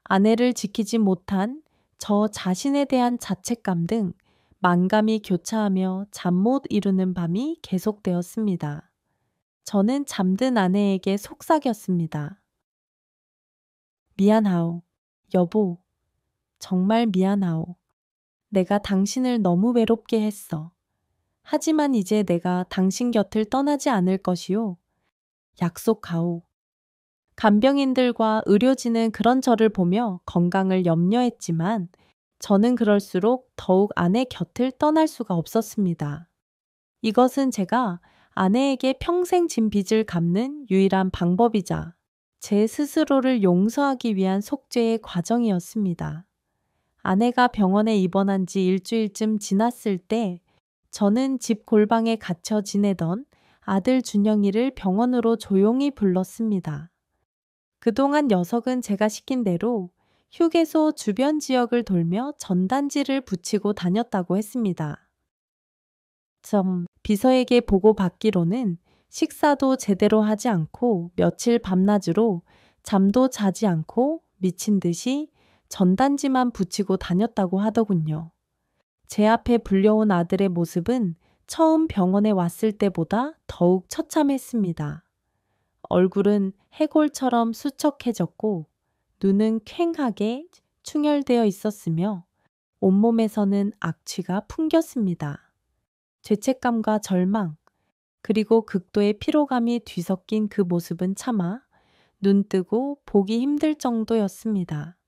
아내를 지키지 못한 저 자신에 대한 자책감 등 만감이 교차하며 잠 못 이루는 밤이 계속되었습니다. 저는 잠든 아내에게 속삭였습니다. 미안하오. 여보, 정말 미안하오. 내가 당신을 너무 외롭게 했어. 하지만 이제 내가 당신 곁을 떠나지 않을 것이오. 약속하오. 간병인들과 의료진은 그런 저를 보며 건강을 염려했지만 저는 그럴수록 더욱 아내 곁을 떠날 수가 없었습니다. 이것은 제가 아내에게 평생 진 빚을 갚는 유일한 방법이자 제 스스로를 용서하기 위한 속죄의 과정이었습니다. 아내가 병원에 입원한 지 일주일쯤 지났을 때 저는 집 골방에 갇혀 지내던 아들 준영이를 병원으로 조용히 불렀습니다. 그동안 녀석은 제가 시킨 대로 휴게소 주변 지역을 돌며 전단지를 붙이고 다녔다고 했습니다. 비서에게 보고받기로는 식사도 제대로 하지 않고 며칠 밤낮으로 잠도 자지 않고 미친 듯이 전단지만 붙이고 다녔다고 하더군요. 제 앞에 불려온 아들의 모습은 처음 병원에 왔을 때보다 더욱 처참했습니다. 얼굴은 해골처럼 수척해졌고 눈은 퀭하게 충혈되어 있었으며 온몸에서는 악취가 풍겼습니다. 죄책감과 절망, 그리고 극도의 피로감이 뒤섞인 그 모습은 차마 눈뜨고 보기 힘들 정도였습니다.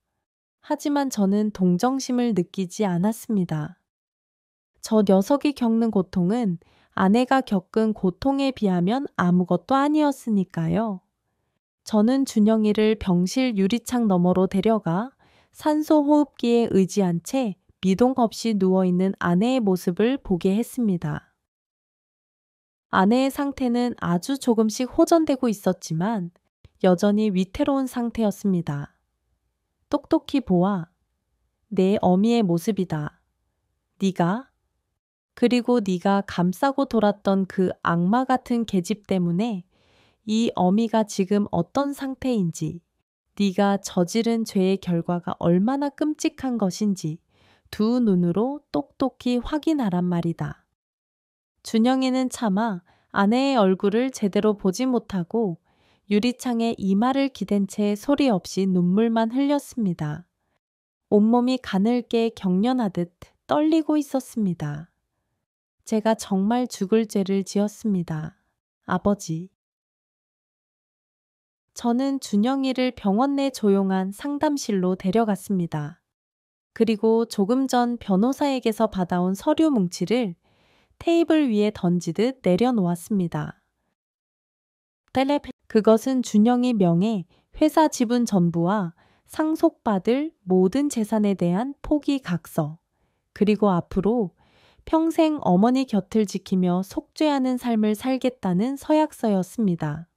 하지만 저는 동정심을 느끼지 않았습니다. 저 녀석이 겪는 고통은 아내가 겪은 고통에 비하면 아무것도 아니었으니까요. 저는 준영이를 병실 유리창 너머로 데려가 산소 호흡기에 의지한 채 미동 없이 누워있는 아내의 모습을 보게 했습니다. 아내의 상태는 아주 조금씩 호전되고 있었지만 여전히 위태로운 상태였습니다. 똑똑히 보아. 내 어미의 모습이다. 네가 그리고 네가 감싸고 돌았던 그 악마 같은 계집 때문에 이 어미가 지금 어떤 상태인지, 네가 저지른 죄의 결과가 얼마나 끔찍한 것인지 두 눈으로 똑똑히 확인하란 말이다. 준영이는 차마 아내의 얼굴을 제대로 보지 못하고 유리창에 이마를 기댄 채 소리 없이 눈물만 흘렸습니다. 온몸이 가늘게 경련하듯 떨리고 있었습니다. 제가 정말 죽을 죄를 지었습니다. 아버지. 저는 준영이를 병원 내 조용한 상담실로 데려갔습니다. 그리고 조금 전 변호사에게서 받아온 서류 뭉치를 테이블 위에 던지듯 내려놓았습니다. 그것은 준영이 명의 회사 지분 전부와 상속받을 모든 재산에 대한 포기 각서, 그리고 앞으로 평생 어머니 곁을 지키며 속죄하는 삶을 살겠다는 서약서였습니다.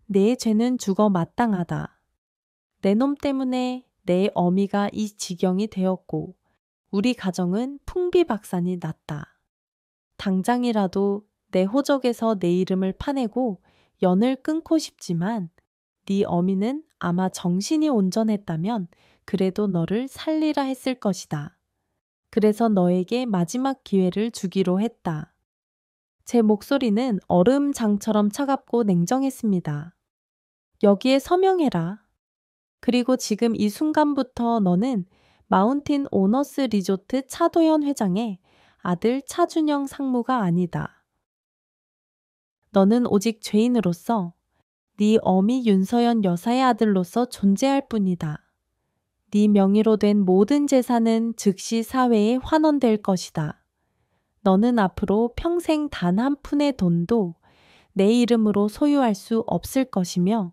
내 죄는 죽어 마땅하다. 내 놈 때문에 내 어미가 이 지경이 되었고 우리 가정은 풍비박산이 났다. 당장이라도 내 호적에서 내 이름을 파내고 연을 끊고 싶지만 네 어미는 아마 정신이 온전했다면 그래도 너를 살리라 했을 것이다. 그래서 너에게 마지막 기회를 주기로 했다. 제 목소리는 얼음장처럼 차갑고 냉정했습니다. 여기에 서명해라. 그리고 지금 이 순간부터 너는 마운틴 오너스 리조트 차도연 회장의 아들 차준영 상무가 아니다. 너는 오직 죄인으로서 네 어미 윤서연 여사의 아들로서 존재할 뿐이다. 네 명의로 된 모든 재산은 즉시 사회에 환원될 것이다. 너는 앞으로 평생 단 한 푼의 돈도 내 이름으로 소유할 수 없을 것이며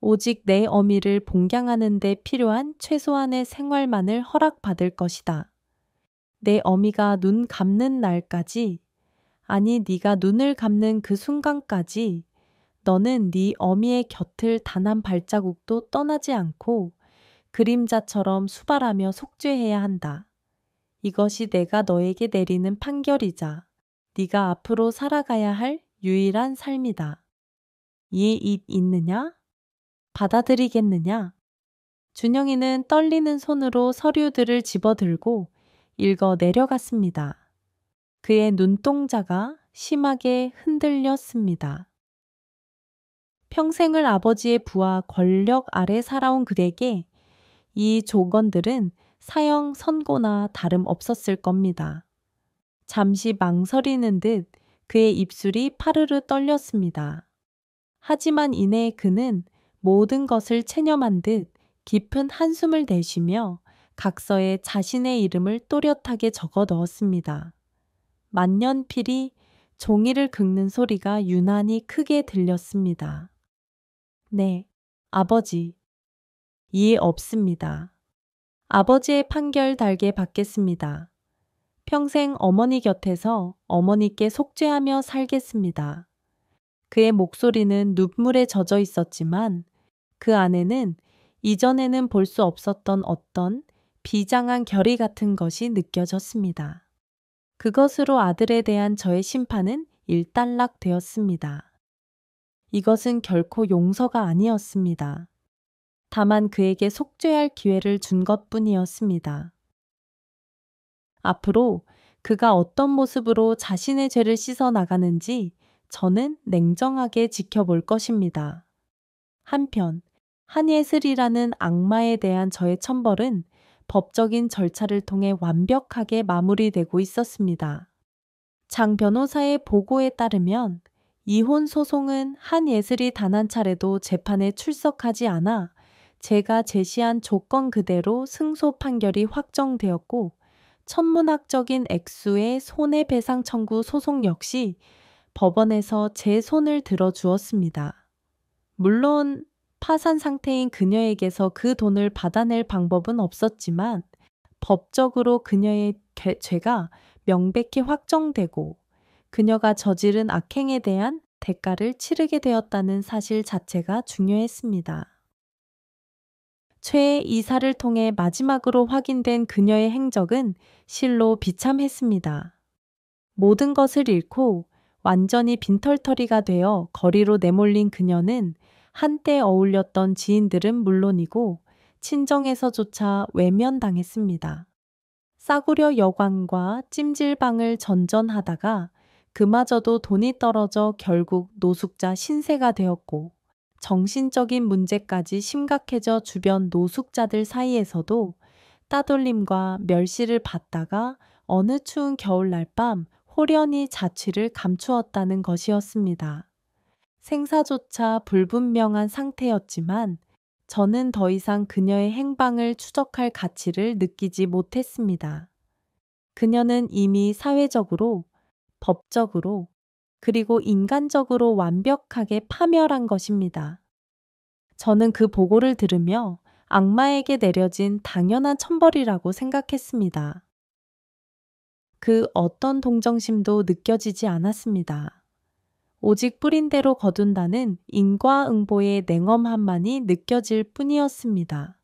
오직 내 어미를 봉양하는 데 필요한 최소한의 생활만을 허락받을 것이다. 내 어미가 눈 감는 날까지, 아니 네가 눈을 감는 그 순간까지 너는 네 어미의 곁을 단 한 발자국도 떠나지 않고 그림자처럼 수발하며 속죄해야 한다. 이것이 내가 너에게 내리는 판결이자 네가 앞으로 살아가야 할 유일한 삶이다. 이해 있느냐? 받아들이겠느냐? 준영이는 떨리는 손으로 서류들을 집어들고 읽어 내려갔습니다. 그의 눈동자가 심하게 흔들렸습니다. 평생을 아버지의 부와 권력 아래 살아온 그에게 이 조건들은 사형 선고나 다름없었을 겁니다. 잠시 망설이는 듯 그의 입술이 파르르 떨렸습니다. 하지만 이내 그는 모든 것을 체념한 듯 깊은 한숨을 내쉬며 각서에 자신의 이름을 또렷하게 적어 넣었습니다. 만년필이 종이를 긁는 소리가 유난히 크게 들렸습니다. 네, 아버지. 이해 없습니다. 아버지의 판결 달게 받겠습니다. 평생 어머니 곁에서 어머니께 속죄하며 살겠습니다. 그의 목소리는 눈물에 젖어 있었지만 그 안에는 이전에는 볼 수 없었던 어떤 비장한 결의 같은 것이 느껴졌습니다. 그것으로 아들에 대한 저의 심판은 일단락되었습니다. 이것은 결코 용서가 아니었습니다. 다만 그에게 속죄할 기회를 준 것뿐이었습니다. 앞으로 그가 어떤 모습으로 자신의 죄를 씻어 나가는지 저는 냉정하게 지켜볼 것입니다. 한편 한예슬이라는 악마에 대한 저의 천벌은 법적인 절차를 통해 완벽하게 마무리되고 있었습니다. 장 변호사의 보고에 따르면 이혼 소송은 한예슬이 단 한 차례도 재판에 출석하지 않아 제가 제시한 조건 그대로 승소 판결이 확정되었고 천문학적인 액수의 손해배상 청구 소송 역시 법원에서 제 손을 들어주었습니다. 물론 파산 상태인 그녀에게서 그 돈을 받아낼 방법은 없었지만 법적으로 그녀의 죄가 명백히 확정되고 그녀가 저지른 악행에 대한 대가를 치르게 되었다는 사실 자체가 중요했습니다. 최의 이사를 통해 마지막으로 확인된 그녀의 행적은 실로 비참했습니다. 모든 것을 잃고 완전히 빈털터리가 되어 거리로 내몰린 그녀는 한때 어울렸던 지인들은 물론이고 친정에서조차 외면당했습니다. 싸구려 여관과 찜질방을 전전하다가 그마저도 돈이 떨어져 결국 노숙자 신세가 되었고 정신적인 문제까지 심각해져 주변 노숙자들 사이에서도 따돌림과 멸시를 받다가 어느 추운 겨울날 밤 홀연히 자취를 감추었다는 것이었습니다. 생사조차 불분명한 상태였지만 저는 더 이상 그녀의 행방을 추적할 가치를 느끼지 못했습니다. 그녀는 이미 사회적으로, 법적으로, 그리고 인간적으로 완벽하게 파멸한 것입니다. 저는 그 보고를 들으며 악마에게 내려진 당연한 천벌이라고 생각했습니다. 그 어떤 동정심도 느껴지지 않았습니다. 오직 뿌린 대로 거둔다는 인과응보의 냉엄함만이 느껴질 뿐이었습니다.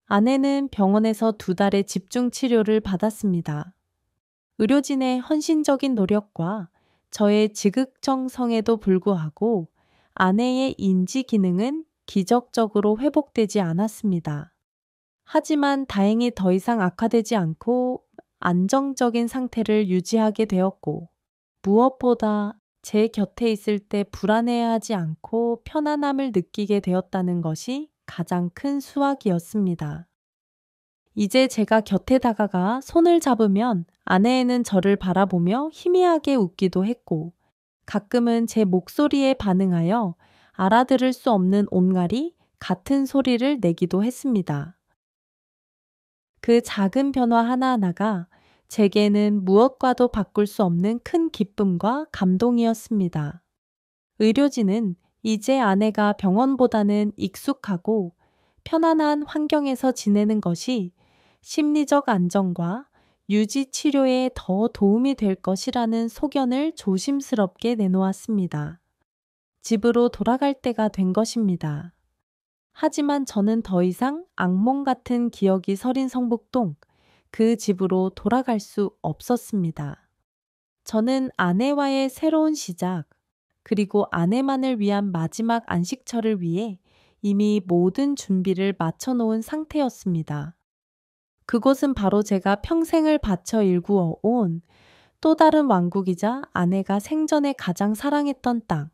아내는 병원에서 2달의 집중 치료를 받았습니다. 의료진의 헌신적인 노력과 저의 지극정성에도 불구하고 아내의 인지 기능은 기적적으로 회복되지 않았습니다. 하지만 다행히 더 이상 악화되지 않고 안정적인 상태를 유지하게 되었고 무엇보다 제 곁에 있을 때 불안해하지 않고 편안함을 느끼게 되었다는 것이 가장 큰 수확이었습니다. 이제 제가 곁에 다가가 손을 잡으면 아내는 저를 바라보며 희미하게 웃기도 했고 가끔은 제 목소리에 반응하여 알아들을 수 없는 온갈이 같은 소리를 내기도 했습니다. 그 작은 변화 하나하나가 제게는 무엇과도 바꿀 수 없는 큰 기쁨과 감동이었습니다. 의료진은 이제 아내가 병원보다는 익숙하고 편안한 환경에서 지내는 것이 심리적 안정과 유지 치료에 더 도움이 될 것이라는 소견을 조심스럽게 내놓았습니다. 집으로 돌아갈 때가 된 것입니다. 하지만 저는 더 이상 악몽 같은 기억이 서린 성북동, 그 집으로 돌아갈 수 없었습니다. 저는 아내와의 새로운 시작, 그리고 아내만을 위한 마지막 안식처를 위해 이미 모든 준비를 마쳐놓은 상태였습니다. 그곳은 바로 제가 평생을 바쳐 일구어 온 또 다른 왕국이자 아내가 생전에 가장 사랑했던 땅,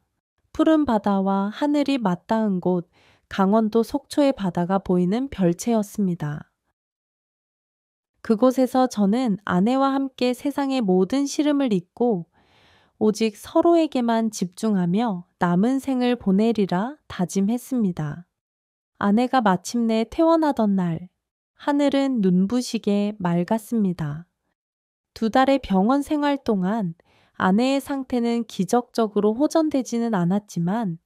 푸른 바다와 하늘이 맞닿은 곳, 강원도 속초의 바다가 보이는 별채였습니다. 그곳에서 저는 아내와 함께 세상의 모든 시름을 잊고 오직 서로에게만 집중하며 남은 생을 보내리라 다짐했습니다. 아내가 마침내 퇴원하던 날, 하늘은 눈부시게 맑았습니다. 2달의 병원 생활 동안 아내의 상태는 기적적으로 호전되지는 않았지만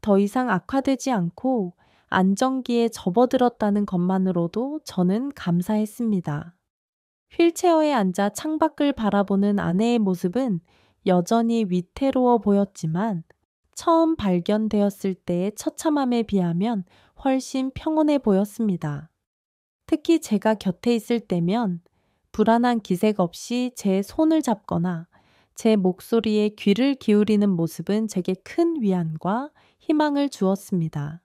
더 이상 악화되지 않고 안정기에 접어들었다는 것만으로도 저는 감사했습니다. 휠체어에 앉아 창밖을 바라보는 아내의 모습은 여전히 위태로워 보였지만 처음 발견되었을 때의 처참함에 비하면 훨씬 평온해 보였습니다. 특히 제가 곁에 있을 때면 불안한 기색 없이 제 손을 잡거나 제 목소리에 귀를 기울이는 모습은 제게 큰 위안과 희망을 주었습니다.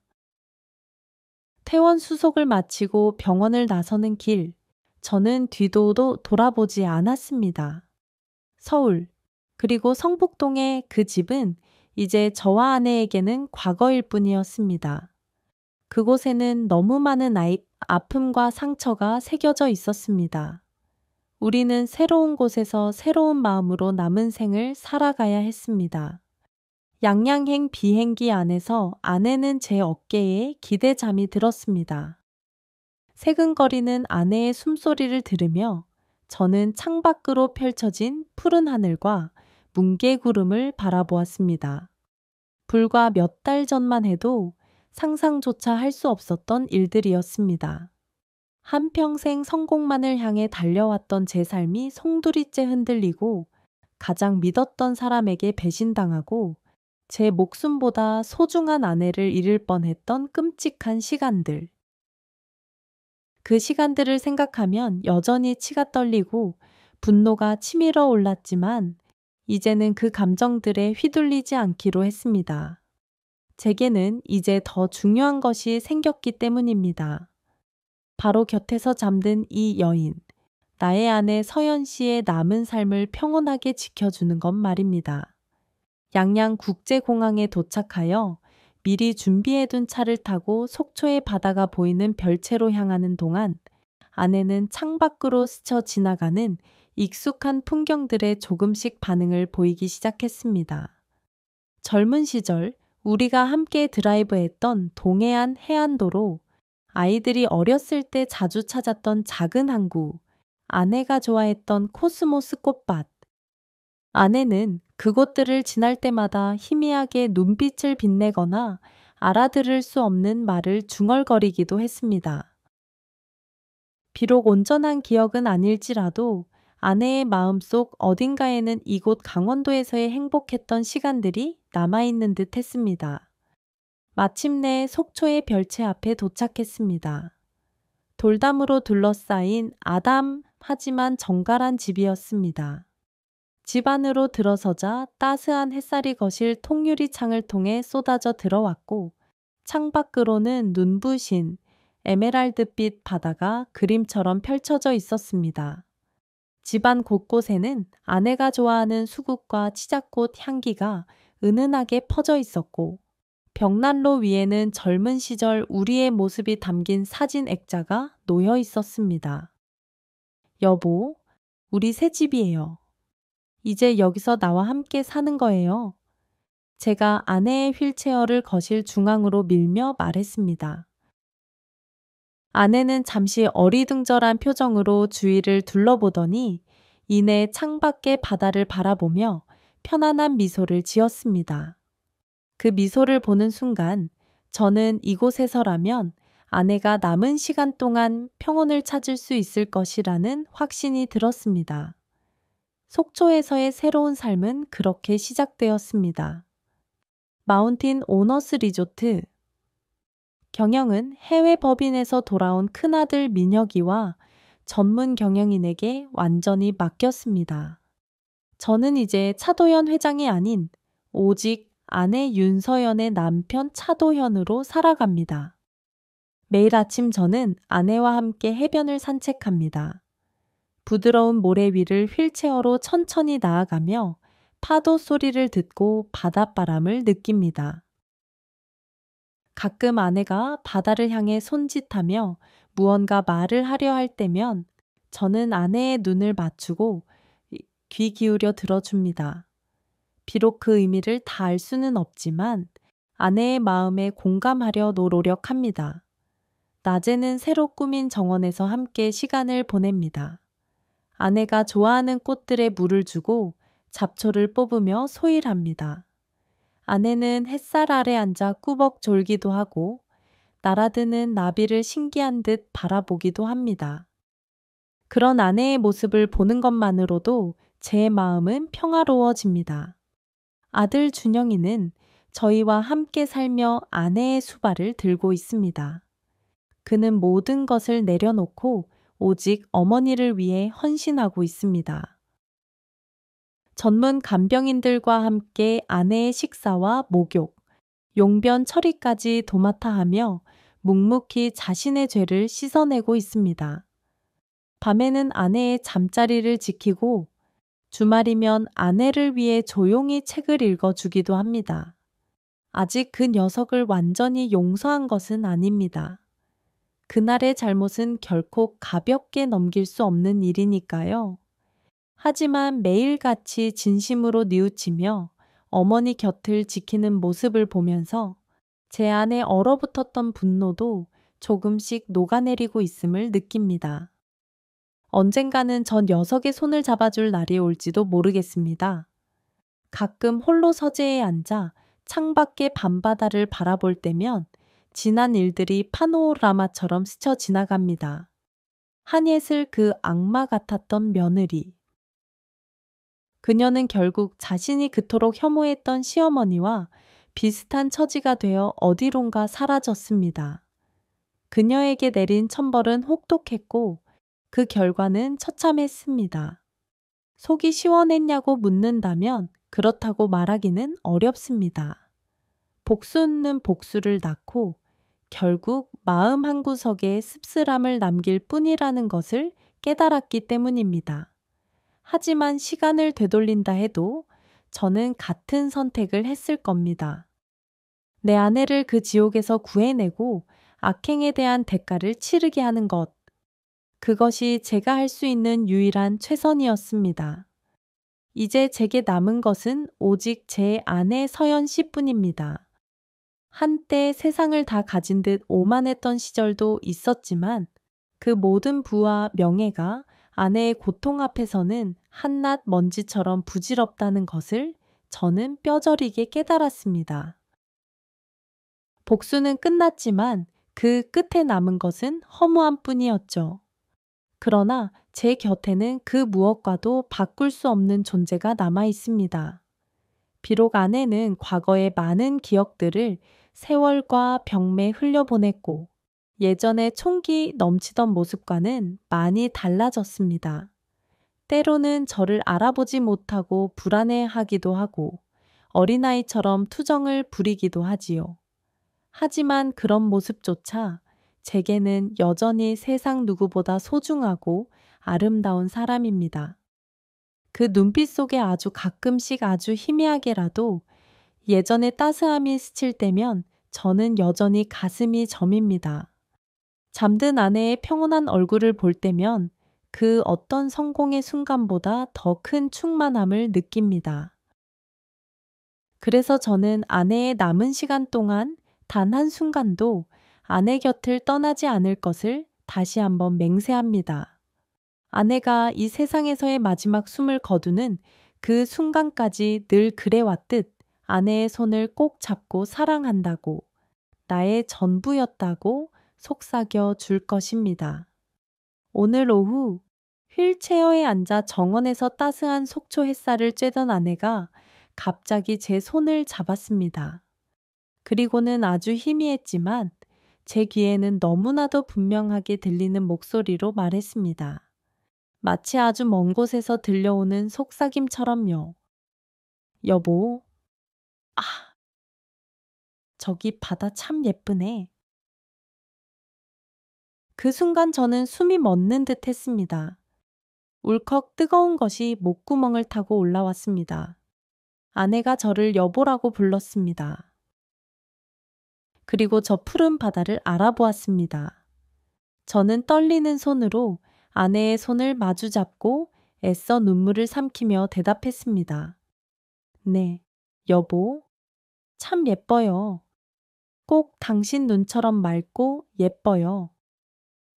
퇴원 수속을 마치고 병원을 나서는 길, 저는 뒤도 돌아보지 않았습니다. 서울, 그리고 성북동의 그 집은 이제 저와 아내에게는 과거일 뿐이었습니다. 그곳에는 너무 많은 아픔과 상처가 새겨져 있었습니다. 우리는 새로운 곳에서 새로운 마음으로 남은 생을 살아가야 했습니다. 양양행 비행기 안에서 아내는 제 어깨에 기대잠이 들었습니다. 새근거리는 아내의 숨소리를 들으며 저는 창밖으로 펼쳐진 푸른 하늘과 뭉게구름을 바라보았습니다. 불과 몇 달 전만 해도 상상조차 할 수 없었던 일들이었습니다. 한평생 성공만을 향해 달려왔던 제 삶이 송두리째 흔들리고 가장 믿었던 사람에게 배신당하고 제 목숨보다 소중한 아내를 잃을 뻔했던 끔찍한 시간들. 그 시간들을 생각하면 여전히 치가 떨리고 분노가 치밀어 올랐지만 이제는 그 감정들에 휘둘리지 않기로 했습니다. 제게는 이제 더 중요한 것이 생겼기 때문입니다. 바로 곁에서 잠든 이 여인, 나의 아내 서연 씨의 남은 삶을 평온하게 지켜주는 것 말입니다. 양양 국제공항에 도착하여 미리 준비해둔 차를 타고 속초의 바다가 보이는 별채로 향하는 동안 아내는 창밖으로 스쳐 지나가는 익숙한 풍경들에 조금씩 반응을 보이기 시작했습니다. 젊은 시절 우리가 함께 드라이브했던 동해안 해안도로, 아이들이 어렸을 때 자주 찾았던 작은 항구, 아내가 좋아했던 코스모스 꽃밭. 아내는 그곳들을 지날 때마다 희미하게 눈빛을 빛내거나 알아들을 수 없는 말을 중얼거리기도 했습니다. 비록 온전한 기억은 아닐지라도 아내의 마음속 어딘가에는 이곳 강원도에서의 행복했던 시간들이 남아있는 듯 했습니다. 마침내 속초의 별채 앞에 도착했습니다. 돌담으로 둘러싸인 아담하지만 정갈한 집이었습니다. 집 안으로 들어서자 따스한 햇살이 거실 통유리 창을 통해 쏟아져 들어왔고 창밖으로는 눈부신 에메랄드빛 바다가 그림처럼 펼쳐져 있었습니다. 집안 곳곳에는 아내가 좋아하는 수국과 치자꽃 향기가 은은하게 퍼져 있었고 벽난로 위에는 젊은 시절 우리의 모습이 담긴 사진 액자가 놓여 있었습니다. 여보, 우리 새 집이에요. 이제 여기서 나와 함께 사는 거예요. 제가 아내의 휠체어를 거실 중앙으로 밀며 말했습니다. 아내는 잠시 어리둥절한 표정으로 주위를 둘러보더니 이내 창밖의 바다를 바라보며 편안한 미소를 지었습니다. 그 미소를 보는 순간 저는 이곳에서라면 아내가 남은 시간 동안 평온을 찾을 수 있을 것이라는 확신이 들었습니다. 속초에서의 새로운 삶은 그렇게 시작되었습니다. 마운틴 오너스 리조트. 경영은 해외 법인에서 돌아온 큰아들 민혁이와 전문 경영인에게 완전히 맡겼습니다. 저는 이제 차도현 회장이 아닌 오직 아내 윤서연의 남편 차도현으로 살아갑니다. 매일 아침 저는 아내와 함께 해변을 산책합니다. 부드러운 모래 위를 휠체어로 천천히 나아가며 파도 소리를 듣고 바닷바람을 느낍니다. 가끔 아내가 바다를 향해 손짓하며 무언가 말을 하려 할 때면 저는 아내의 눈을 맞추고 귀 기울여 들어줍니다. 비록 그 의미를 다 알 수는 없지만 아내의 마음에 공감하려 노력합니다. 낮에는 새로 꾸민 정원에서 함께 시간을 보냅니다. 아내가 좋아하는 꽃들에 물을 주고 잡초를 뽑으며 소일합니다. 아내는 햇살 아래 앉아 꾸벅 졸기도 하고 날아드는 나비를 신기한 듯 바라보기도 합니다. 그런 아내의 모습을 보는 것만으로도 제 마음은 평화로워집니다. 아들 준영이는 저희와 함께 살며 아내의 수발을 들고 있습니다. 그는 모든 것을 내려놓고 오직 어머니를 위해 헌신하고 있습니다. 전문 간병인들과 함께 아내의 식사와 목욕, 용변 처리까지 도맡아 하며 묵묵히 자신의 죄를 씻어내고 있습니다. 밤에는 아내의 잠자리를 지키고 주말이면 아내를 위해 조용히 책을 읽어주기도 합니다. 아직 그 녀석을 완전히 용서한 것은 아닙니다. 그날의 잘못은 결코 가볍게 넘길 수 없는 일이니까요. 하지만 매일같이 진심으로 뉘우치며 어머니 곁을 지키는 모습을 보면서 제 안에 얼어붙었던 분노도 조금씩 녹아내리고 있음을 느낍니다. 언젠가는 전 녀석의 손을 잡아줄 날이 올지도 모르겠습니다. 가끔 홀로 서재에 앉아 창밖의 밤바다를 바라볼 때면 지난 일들이 파노라마처럼 스쳐 지나갑니다. 한예슬 그 악마 같았던 며느리. 그녀는 결국 자신이 그토록 혐오했던 시어머니와 비슷한 처지가 되어 어디론가 사라졌습니다. 그녀에게 내린 천벌은 혹독했고 그 결과는 처참했습니다. 속이 시원했냐고 묻는다면 그렇다고 말하기는 어렵습니다. 복수는 복수를 낳고 결국 마음 한구석에 씁쓸함을 남길 뿐이라는 것을 깨달았기 때문입니다. 하지만 시간을 되돌린다 해도 저는 같은 선택을 했을 겁니다. 내 아내를 그 지옥에서 구해내고 악행에 대한 대가를 치르게 하는 것. 그것이 제가 할 수 있는 유일한 최선이었습니다. 이제 제게 남은 것은 오직 제 아내 서연 씨뿐입니다. 한때 세상을 다 가진 듯 오만했던 시절도 있었지만 그 모든 부와 명예가 아내의 고통 앞에서는 한낱 먼지처럼 부질없다는 것을 저는 뼈저리게 깨달았습니다. 복수는 끝났지만 그 끝에 남은 것은 허무함 뿐이었죠. 그러나 제 곁에는 그 무엇과도 바꿀 수 없는 존재가 남아 있습니다. 비록 아내는 과거의 많은 기억들을 세월과 병매에 흘려보냈고 예전에 총기 넘치던 모습과는 많이 달라졌습니다. 때로는 저를 알아보지 못하고 불안해하기도 하고 어린아이처럼 투정을 부리기도 하지요. 하지만 그런 모습조차 제게는 여전히 세상 누구보다 소중하고 아름다운 사람입니다. 그 눈빛 속에 아주 가끔씩 아주 희미하게라도 예전의 따스함이 스칠 때면 저는 여전히 가슴이 저밉니다. 잠든 아내의 평온한 얼굴을 볼 때면 그 어떤 성공의 순간보다 더 큰 충만함을 느낍니다. 그래서 저는 아내의 남은 시간 동안 단 한순간도 아내 곁을 떠나지 않을 것을 다시 한번 맹세합니다. 아내가 이 세상에서의 마지막 숨을 거두는 그 순간까지 늘 그래왔듯 아내의 손을 꼭 잡고 사랑한다고, 나의 전부였다고 속삭여 줄 것입니다. 오늘 오후 휠체어에 앉아 정원에서 따스한 속초 햇살을 쬐던 아내가 갑자기 제 손을 잡았습니다. 그리고는 아주 희미했지만 제 귀에는 너무나도 분명하게 들리는 목소리로 말했습니다. 마치 아주 먼 곳에서 들려오는 속삭임처럼요. 여보, 아, 저기 바다 참 예쁘네. 그 순간 저는 숨이 멎는 듯 했습니다. 울컥 뜨거운 것이 목구멍을 타고 올라왔습니다. 아내가 저를 여보라고 불렀습니다. 그리고 저 푸른 바다를 알아보았습니다. 저는 떨리는 손으로 아내의 손을 마주 잡고 애써 눈물을 삼키며 대답했습니다. 네, 여보, 참 예뻐요. 꼭 당신 눈처럼 맑고 예뻐요.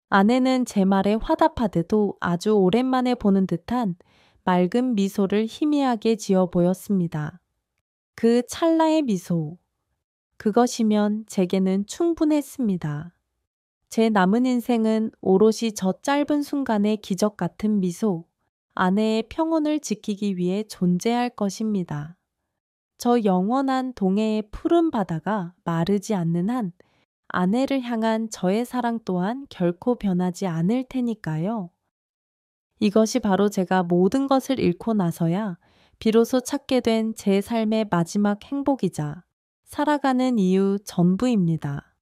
아내는 제 말에 화답하듯도 아주 오랜만에 보는 듯한 맑은 미소를 희미하게 지어 보였습니다. 그 찰나의 미소, 그것이면 제게는 충분했습니다. 제 남은 인생은 오롯이 저 짧은 순간의 기적 같은 미소, 아내의 평온을 지키기 위해 존재할 것입니다. 저 영원한 동해의 푸른 바다가 마르지 않는 한 아내를 향한 저의 사랑 또한 결코 변하지 않을 테니까요. 이것이 바로 제가 모든 것을 잃고 나서야 비로소 찾게 된 제 삶의 마지막 행복이자 살아가는 이유 전부입니다.